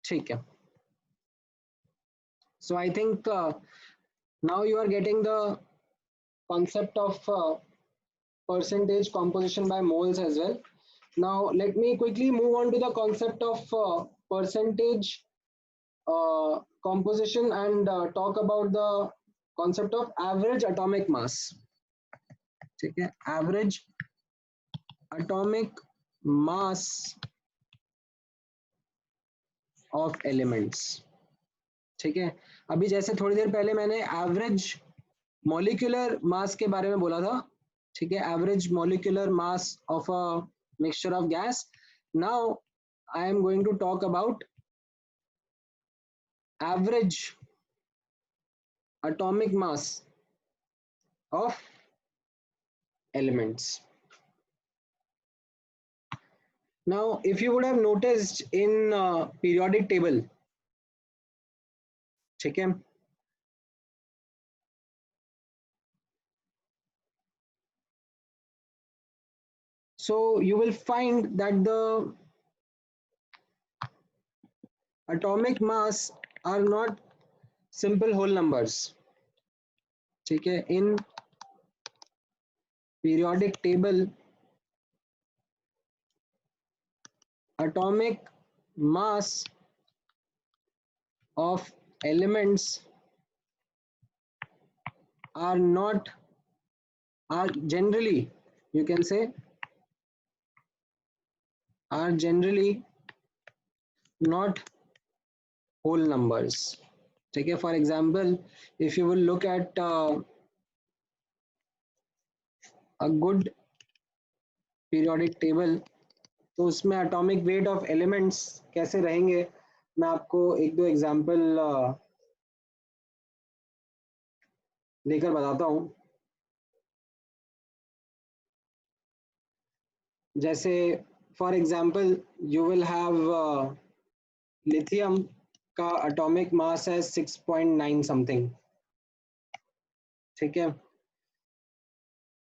ठीक है. So I think now you are getting the concept of percentage composition by moles as well. Now let me quickly move on to the concept of percentage composition and talk about the concept of average atomic mass. ठीक है, average atomic mass of elements. ठीक है, अभी जैसे थोड़ी देर पहले मैंने average molecular मास के बारे में बोला था, ठीक है, average molecular mass of a mixture of gas. Now I am going to talk about average atomic mass of elements. Now if you would have noticed in periodic table, ठीक है, so you will find that the atomic mass are not simple whole numbers. ठीक है, in periodic table atomic mass of elements are not, are generally, you can say, are generally not whole numbers. ठीक है, for example, if you will look at a good periodic table, तो उसमें atomic weight of elements कैसे रहेंगे, मैं आपको एक दो एग्जाम्पल लेकर बताता हूँ. जैसे for example you will have lithium का एटॉमिक मास है 6.9 समथिंग, ठीक है.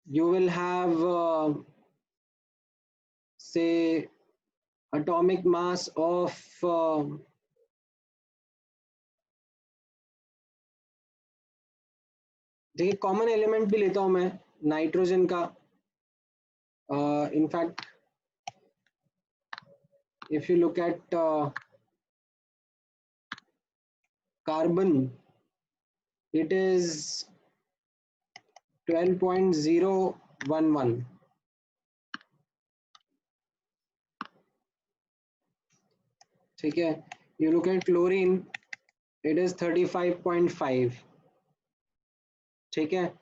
यू विल हैव से एटॉमिक मास ऑफ देखिए कॉमन एलिमेंट भी लेता हूं मैं नाइट्रोजन का. in fact if you look at carbon, it is 12.011, ठीक है. you look at chlorine, it is 35.5, ठीक है.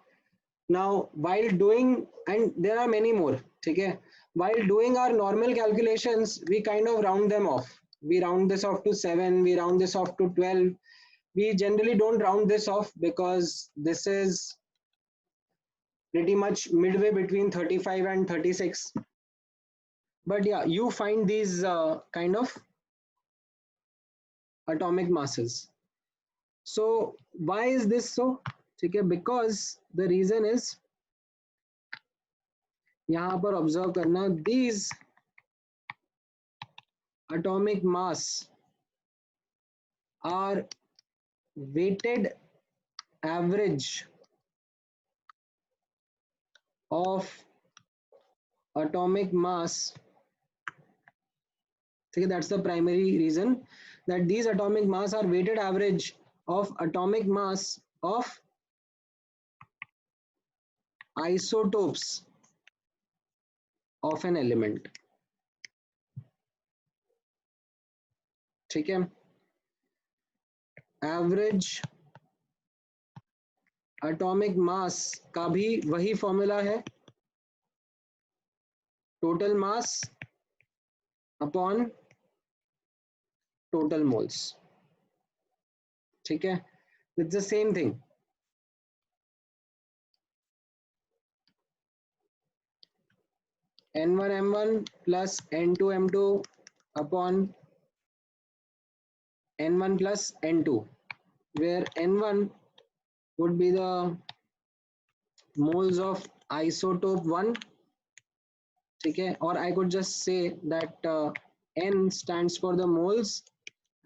now while doing, and there are many more, ठीक है, while doing our normal calculations we kind of round them off, We round this off to 7, we round this off to 12. We generally don't round this off because this is pretty much midway between 35 and 36. But yeah, you find these kind of atomic masses. So why is this so? Okay, because the reason is, यहाँ पर observe करना, these atomic mass are weighted average of atomic mass. Okay, that's the primary reason, that these atomic mass are weighted average of atomic mass of isotopes of an element. ठीक है, average atomic मास का भी वही formula है, total mass upon total moles. ठीक है, it's the same thing. N1 M1 plus N2 M2 upon N1 plus N2, where N1 would be the moles of isotope 1. ठीक है, or I could just say that N stands for the moles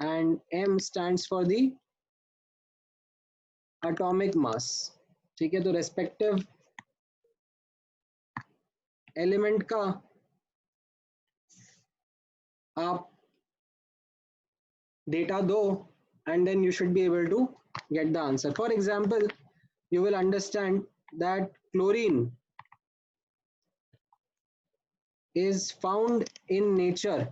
and M stands for the atomic mass. ठीक है, तो respective element का आप data दो and then you should be able to get the answer. For example, you will understand that chlorine is found in nature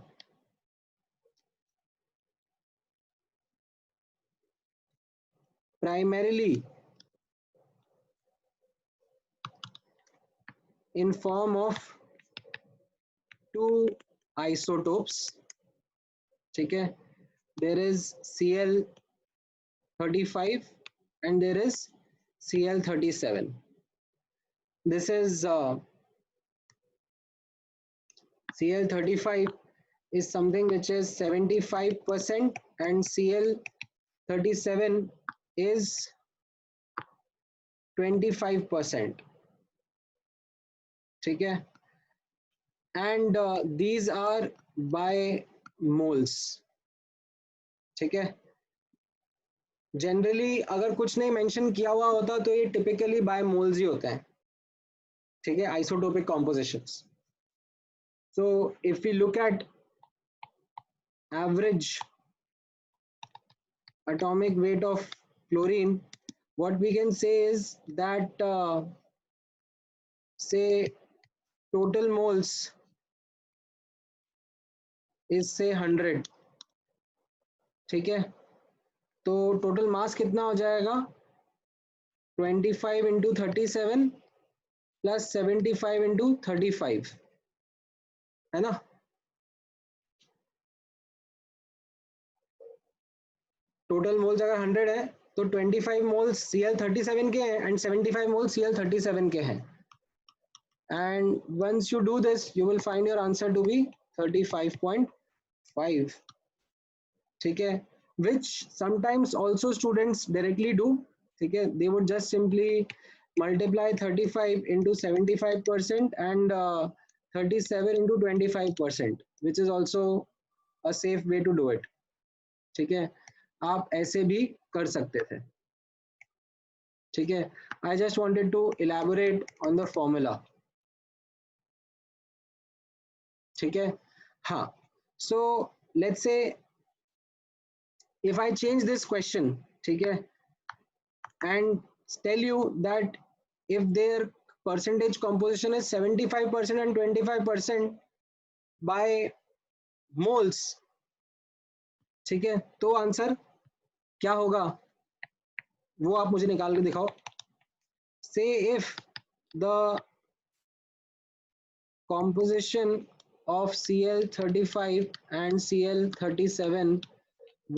primarily in form of two isotopes. ठीक है, there is Cl35 and there is Cl37. This is Cl35 is something which is 75% and Cl37 is 25%. ठीक है, and these are by moles. ठीक है, generally अगर कुछ नहीं mention किया हुआ होता तो ये टिपिकली बाय मोल्स ही होते हैं. ठीक है, isotopic compositions. So if we look at average atomic weight of chlorine, what we can say is that say total moles is say 100. ठीक है, तो टोटल मास कितना हो जाएगा, 25 इंटू 37 प्लस 75 इंटू 35, है ना. टोटल मोल्स अगर 100 है तो 25 मोल्स Cl37 के हैं एंड 75 मोल्स Cl37 के हैं. And once you do this, you will find your answer to be 35.5. ठीक है, which sometimes also students directly do. ठीक है, they would just simply multiply 35 into 75% and 37 into 25%, which is also a safe way to do it. ठीक है, आप ऐसे भी कर सकते थे. ठीक है, I just wanted to elaborate on the formula. ठीक है, हाँ. So let's say if I change this question, ठीक है, and tell you that if their percentage composition is 75% and 25% by moles, ठीक है, तो आंसर क्या होगा वो आप मुझे निकाल के दिखाओ. Say if the composition of Cl35 and Cl37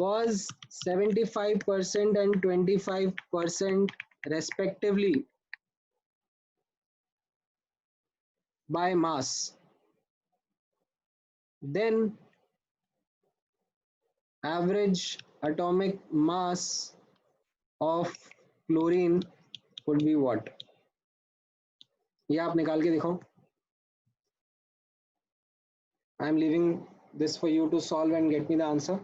was 75% and 25% respectively by mass, then average atomic mass of chlorine would be what? ये आप निकाल के दिखाओ. I am leaving this for you to solve and get me the answer.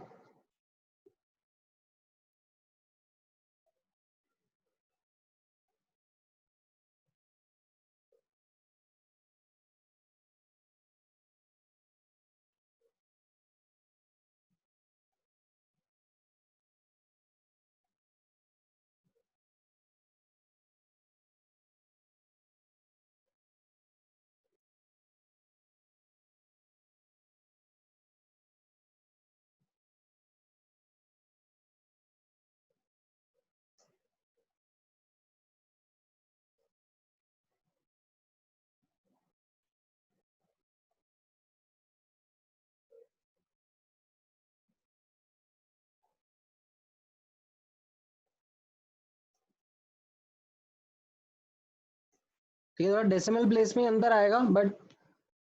ठीक है, थोड़ा decimal place में अंदर आएगा बट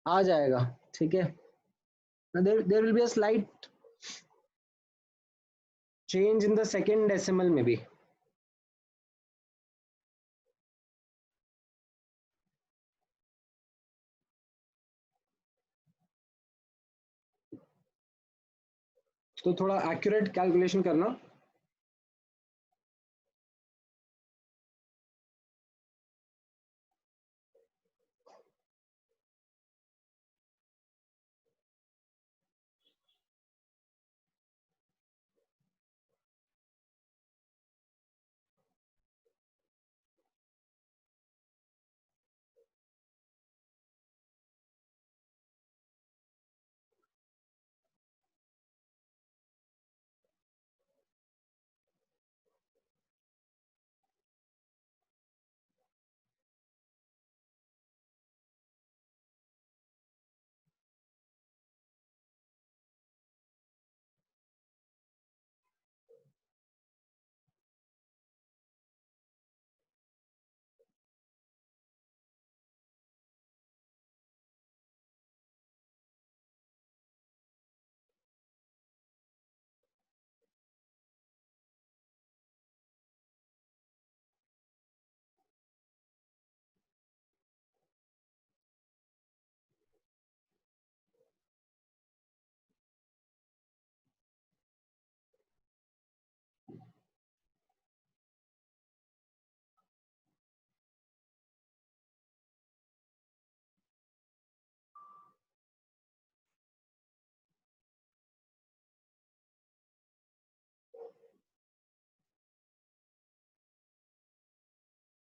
आ जाएगा. ठीक है, there will be a slight change in the second decimal maybe. तो थोड़ा एक्यूरेट कैलकुलेशन करना.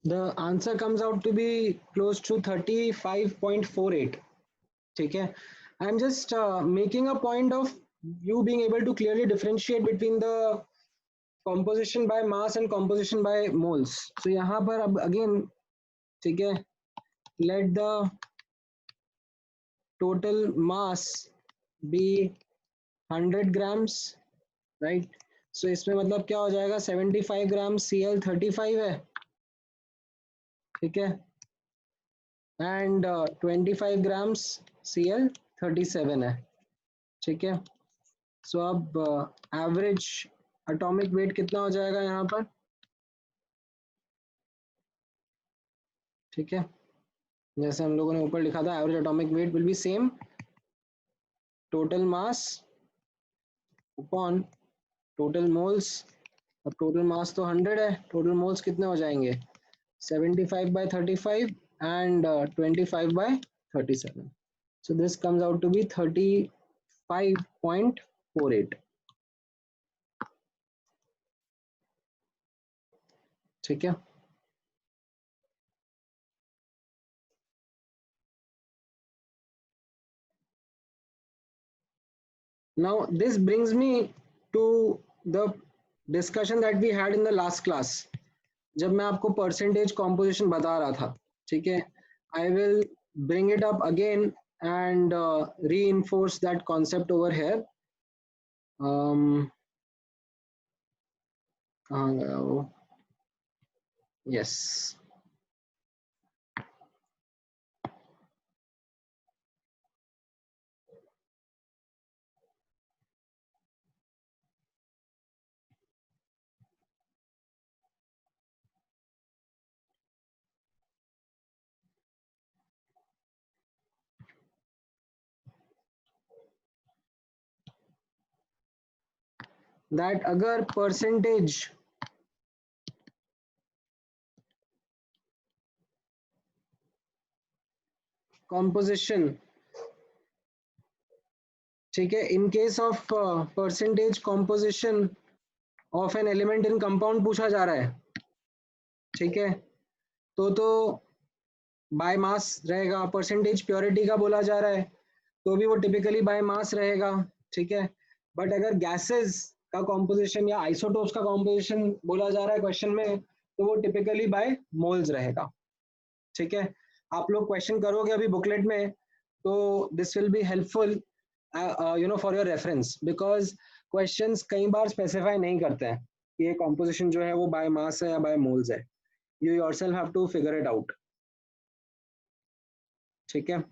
The answer comes out to be close to 35.48. ठीक है, I'm just making a point of you being able to clearly differentiate between the composition by mass and composition by moles. So यहाँ पर अब again, ठीक है, let the total mass be 100 grams, right? So इसमें मतलब क्या हो जाएगा, 75 ग्राम Cl35 है. ठीक है, एंड 25 ग्राम्स Cl37 है. ठीक है, सो अब एवरेज एटॉमिक वेट कितना हो जाएगा यहाँ पर. ठीक है, जैसे हम लोगों ने ऊपर लिखा था, average atomic weight will be same total mass upon total moles. अब टोटल मास तो 100 है, टोटल मोल्स कितने हो जाएंगे, 75/35 and 25/37. So this comes out to be 35.48. ठीक है, now this brings me to the discussion that we had in the last class, जब मैं आपको परसेंटेज कॉम्पोजिशन बता रहा था. ठीक है, I will bring it up again and reinforce that concept over here. Um, yes. That अगर percentage composition, ठीक है, in case of percentage composition of an element in compound पूछा जा रहा है, ठीक है, तो बाय मास रहेगा, परसेंटेज प्योरिटी का बोला जा रहा है तो भी वो टिपिकली बाय मास रहेगा, ठीक है। बट अगर गैसेस का कॉम्पोजिशन या आइसोटोप्स का कॉम्पोजिशन बोला जा रहा है क्वेश्चन में तो वो टिपिकली बाय मोल्स रहेगा, ठीक है। आप लोग क्वेश्चन करोगे अभी बुकलेट में तो this will be helpful for your reference, because questions कई बार स्पेसिफाई नहीं करते हैं कि ये कॉम्पोजिशन जो है वो बाय मास है या बाय मोल्स है, you yourself have to figure it out, ठीक है।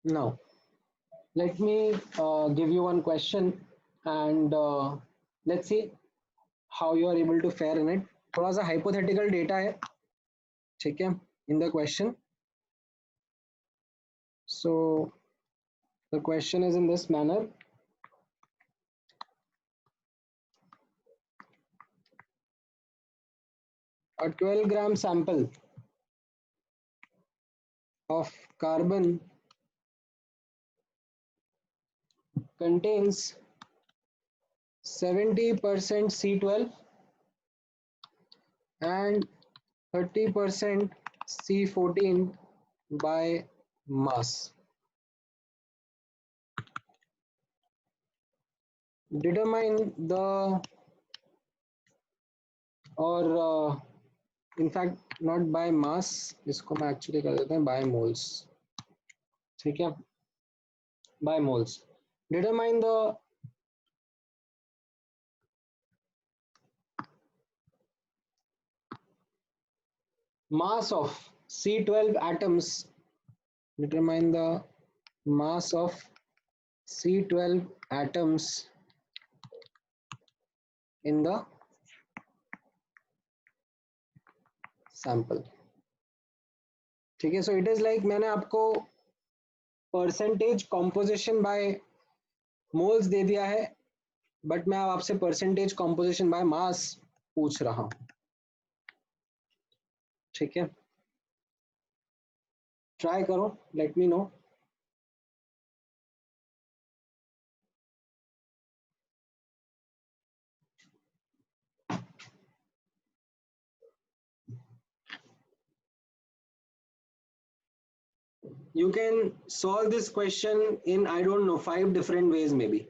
Now let me give you one question and let's see how you are able to fare in it. थोड़ा सा hypothetical data है, ठीक है, in the question. So the question is in this manner. A 12-gram sample of carbon contains 70% C12 and 30% C14 by mass. Determine the, or in fact not by mass, इसको मैं actually कर देते हैं by moles, ठीक है, by moles. Determine the mass of C12 atoms. Determine the mass of C12 atoms in the sample, ठीक है। So it is like मैंने आपको परसेंटेज कॉम्पोजिशन बाय मोल्स दे दिया है, बट मैं आपसे परसेंटेज कॉम्पोजिशन बाय मास पूछ रहा हूं, ठीक है। ट्राई करो, let me know. You can solve this question in, I don't know, 5 different ways maybe.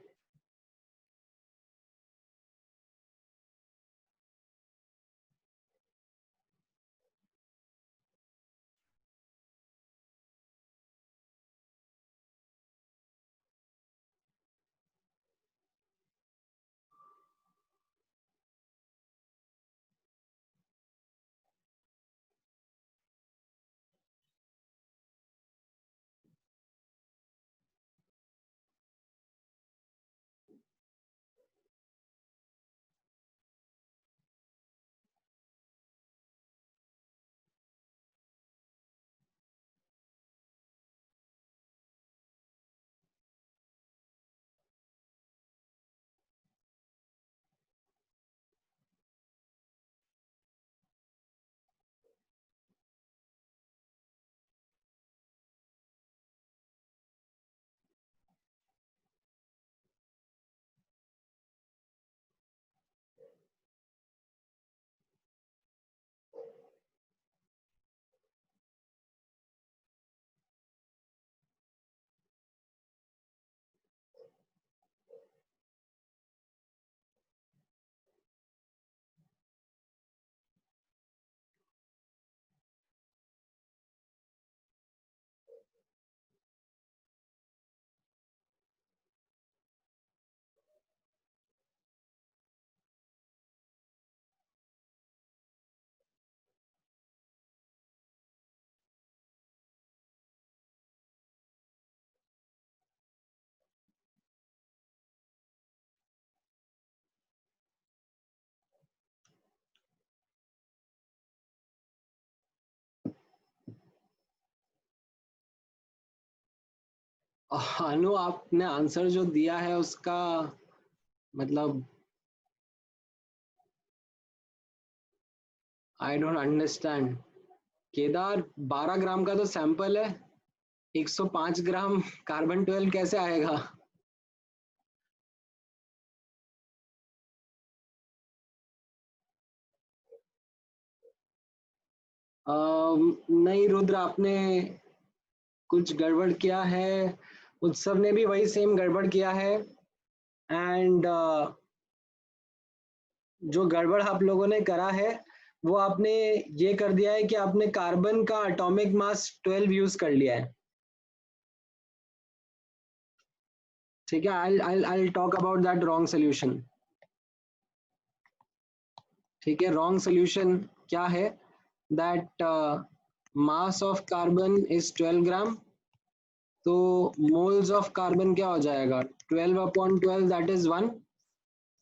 अनु आपने आंसर जो दिया है उसका मतलब आई डोंट अंडरस्टैंड। केदार 12 ग्राम का तो सैंपल है, 105 ग्राम कार्बन 12 कैसे आएगा? नहीं रुद्र, आपने कुछ गड़बड़ किया है। उत्सव ने भी वही सेम गड़बड़ किया है। एंड जो गड़बड़ आप लोगों ने करा है वो आपने ये कर दिया है कि आपने कार्बन का एटॉमिक मास 12 यूज कर लिया है। ठीक है, I talk about that wrong solution. ठीक है, रॉन्ग सोल्यूशन क्या है? That mass of carbon is 12 ग्राम, तो मोल्स ऑफ कार्बन क्या हो जाएगा? 12/12 दैट इज 1।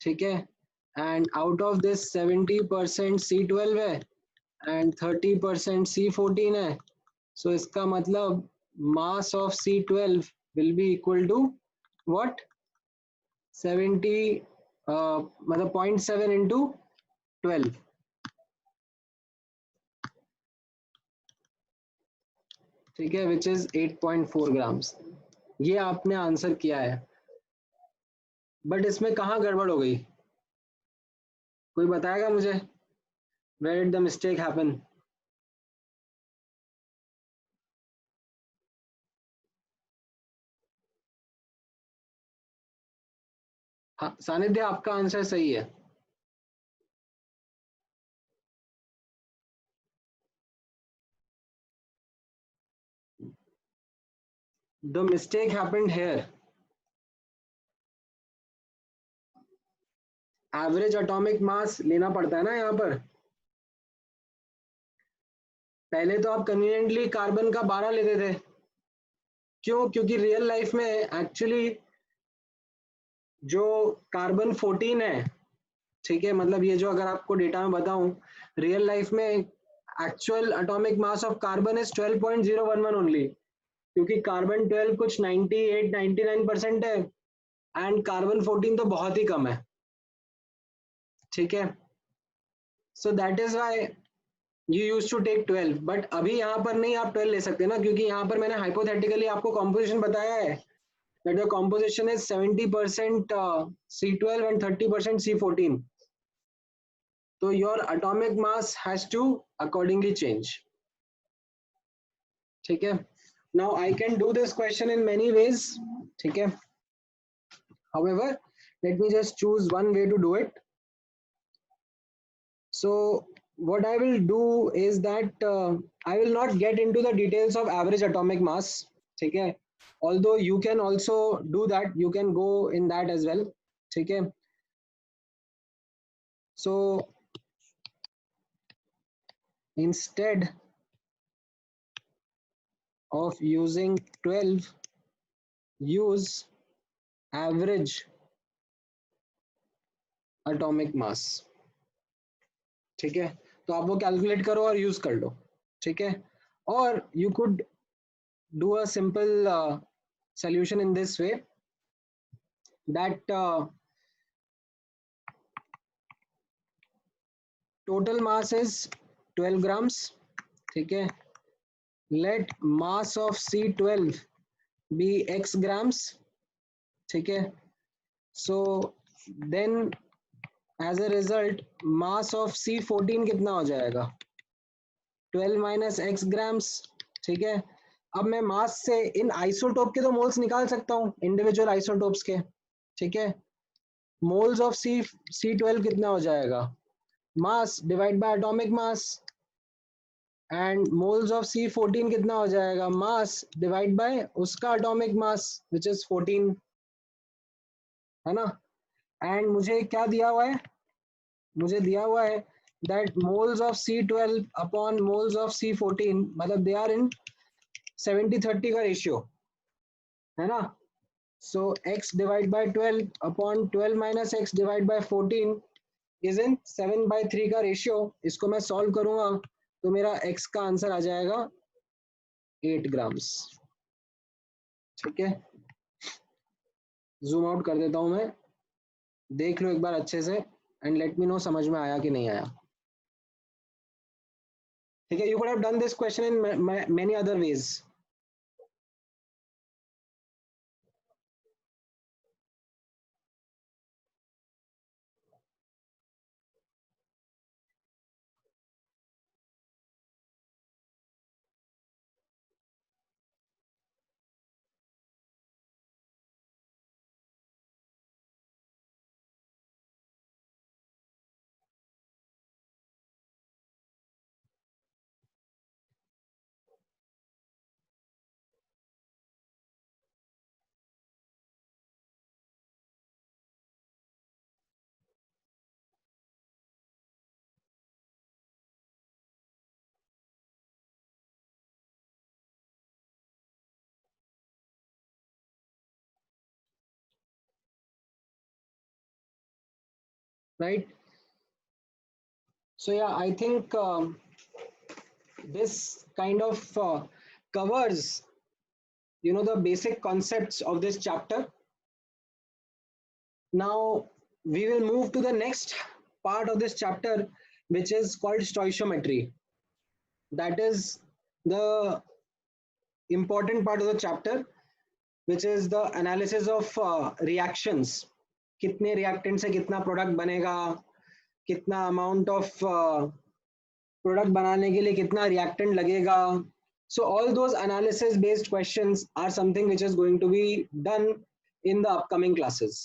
ठीक है, and out of this 70% C12 है एंड 30% C14 है। सो इसका मतलब mass of C12 will be equal to what? 70 मतलब 0.7 इंटू 12। ठीक है, विच इज 8.4 ग्राम्स। ये आपने आंसर किया है, बट इसमें कहाँ गड़बड़ हो गई? कोई बताएगा मुझे? Where did the mistake happen? हाँ सानिध्य, आपका आंसर सही है। The mistake happened here. Average atomic mass लेना पड़ता है ना यहाँ पर। पहले तो आप कन्वीनियंटली कार्बन का 12 लेते थे। क्यों? क्योंकि रियल लाइफ में एक्चुअली जो कार्बन 14 है, ठीक है, मतलब ये जो अगर आपको डेटा में बताऊं, रियल लाइफ में actual atomic mass of carbon is 12.011 only. क्योंकि कार्बन 12 कुछ 98-99% है एंड कार्बन 14 तो बहुत ही कम है। ठीक है, so that is why you use to take 12, but अभी यहाँ पर नहीं आप 12 ले सकते ना, क्योंकि यहाँ पर मैंने हाइपोथेटिकली आपको कॉम्पोजिशन बताया है that the composition is 70% C12 and 30% C14. So your atomic mass has to accordingly change. ठीक है, now I can do this question in many ways. ठीक है, however let me just choose one way to do it. So what I will do is that I will not get into the details of average atomic mass. ठीक है, although you can also do that, you can go in that as well. ठीक है, so instead of using 12, use average atomic mass। ठीक है, तो आप वो calculate करो और यूज कर लो। ठीक है, और you could do a simple solution in this way that total mass is 12 grams। ठीक है, let mass of C12 be x grams। ठीक है, so then as a result mass of C14 कितना हो जाएगा? 12 माइनस एक्स ग्राम्स। ठीक है, अब मैं मास से इन आइसोटोप के तो मोल्स निकाल सकता हूँ, इंडिविजुअल आइसोटोप्स के। ठीक है, मोल्स ऑफ C12 कितना हो जाएगा? मास divide bye atomic mass, and moles of C14 कितना हो जाएगा? मास डिवाइड बाय उसका एटॉमिक मास विच इज 14, है ना। एंड मुझे क्या दिया हुआ है? मुझे दिया हुआ है that moles of C12 upon moles of C14 मतलब they are in 70-30 का रेशियो, है ना। so x divide by 12 upon 12 minus x divide by 14 is in 7/3 का रेशियो। इसको मैं सॉल्व करूंगा तो मेरा x का आंसर आ जाएगा 8 ग्राम्स। ठीक है, जूम आउट कर देता हूं मैं, देख लो एक बार अच्छे से एंड लेट मी नो समझ में आया कि नहीं आया। ठीक है, you could have done this question in many other ways. Right, so yeah, I think this kind of covers, you know, the basic concepts of this chapter. Now we will move to the next part of this chapter, which is called stoichiometry. That is the important part of the chapter, which is the analysis of reactions. कितने reactant से कितना product बनेगा, कितना amount of product बनाने के लिए कितना reactant लगेगा. So all those analysis based questions are something which is going to be done in the upcoming classes.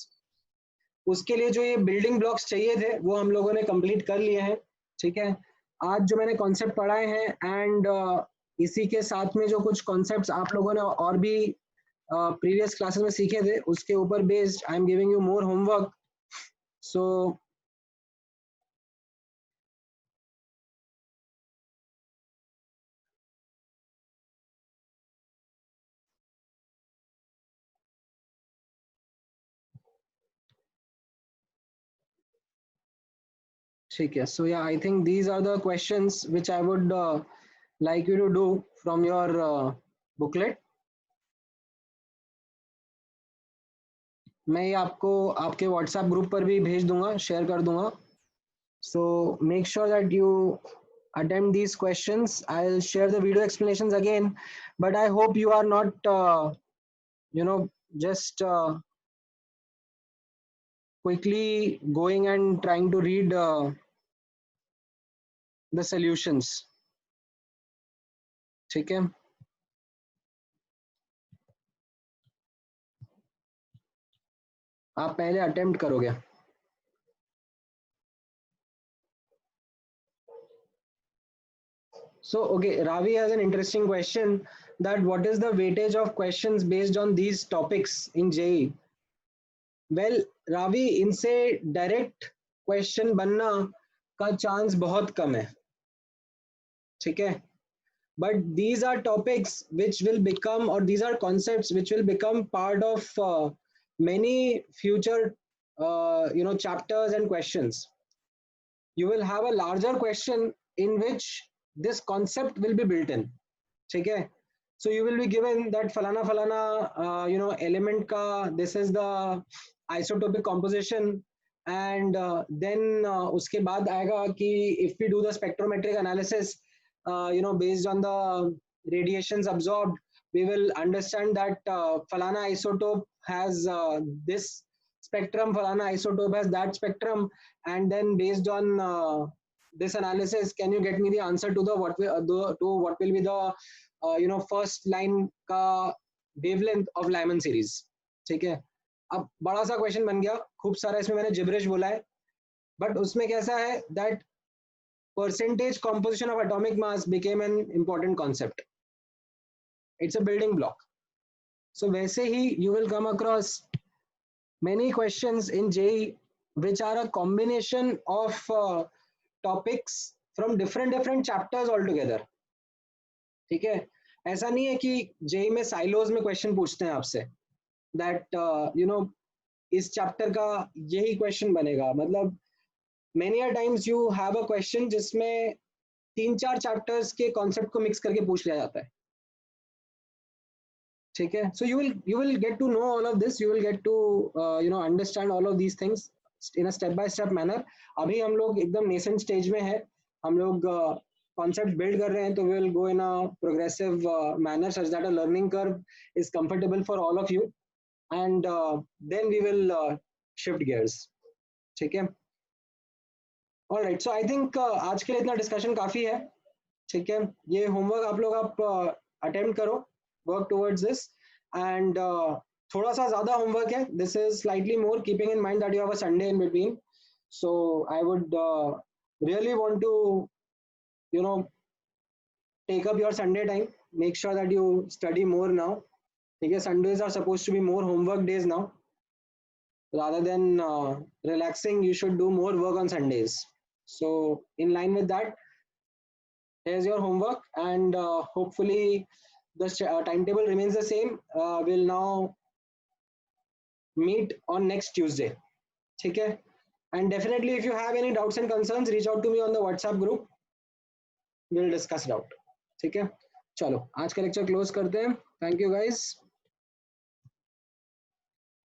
उसके लिए जो ये बिल्डिंग ब्लॉक्स चाहिए थे वो हम लोगों ने कंप्लीट कर लिए हैं. ठीक है, आज जो मैंने कॉन्सेप्ट पढ़ाए हैं एंड इसी के साथ में जो कुछ कॉन्सेप्ट्स आप लोगों ने और भी प्रीवियस क्लासेस में सीखे थे उसके ऊपर based I am giving you more homework. So ठीक है, so yeah I think these are the questions which I would like you to do from your booklet. मैं ये आपको आपके व्हाट्सएप ग्रुप पर भी भेज दूंगा, शेयर कर दूंगा. So make sure that you attempt these questions. I'll share the video explanations again, but I hope you are not, you know, just quickly going and trying to read the solutions. ठीक है, आप पहले attempt करोगे. So okay, Ravi has an interesting question that what is the weightage of questions based on these topics in JEE? Well, Ravi, इनसे direct question बनना का chance बहुत कम है. ठीक है, but these are topics which will become, or these are concepts which will become part of many future you know, chapters and questions. You will have a larger question in which this concept will be built in. ठीक है, so you will be given that falana falana you know, element ka this is the isotopic composition, and then uske baad aayega ki if we do the spectrometric analysis you know, based on the radiations absorbed, we will understand that falana isotope has this spectrum, falana isotope has that spectrum, and then based on this analysis, can you get me the answer to the what will be the you know, first line का wavelength of Lyman series. ठीक है, अब बड़ा सा question बन गया, खूब सारा इसमें मैंने जिब्रिश बोला है, बट उसमें कैसा है that percentage composition of atomic mass became an important concept. It's a building block. So वैसे ही you will come across many questions in JEE which are a combination of topics from different chapters altogether. ठीक है, ऐसा नहीं है कि JEE में silos में क्वेश्चन पूछते हैं आपसे दैट यू नो इस चैप्टर का यही क्वेश्चन बनेगा. मतलब many a times you have a question जिसमें 3-4 चैप्टर्स के कॉन्सेप्ट को मिक्स करके पूछ लिया जाता है. ठीक है. So you will get to know all of this, you will get to understand all of these things in a step by step manner. अभी हम लोग एकदम nascent stage में है, हम लोग concept build कर रहे हैं, तो we will go in a progressive manner such that a learning curve is comfortable for all of you, and then we will shift gears. ठीक है. All right, so I think आज के लिए इतना डिस्कशन काफी है. ठीक है. ये होमवर्क आप लोग अटेम्प्ट करो, वर्क टुवर्ड्स दिस, एंड थोड़ा सा ज्यादा होमवर्क है. This is slightly more keeping in mind that you have a Sunday in between. So I would really want to take up your Sunday time. Make sure that you study more now. Okay, Sundays are supposed to be more homework days now. Rather than relaxing, you should do more work on Sundays. So in line with that, here's your homework, and hopefully the timetable remains the same. We'll now meet on next Tuesday. Okay, and definitely if you have any doubts and concerns, reach out to me on the WhatsApp group. We'll discuss it out. ठीक है. चलो आज का lecture close करते हैं. Thank you guys.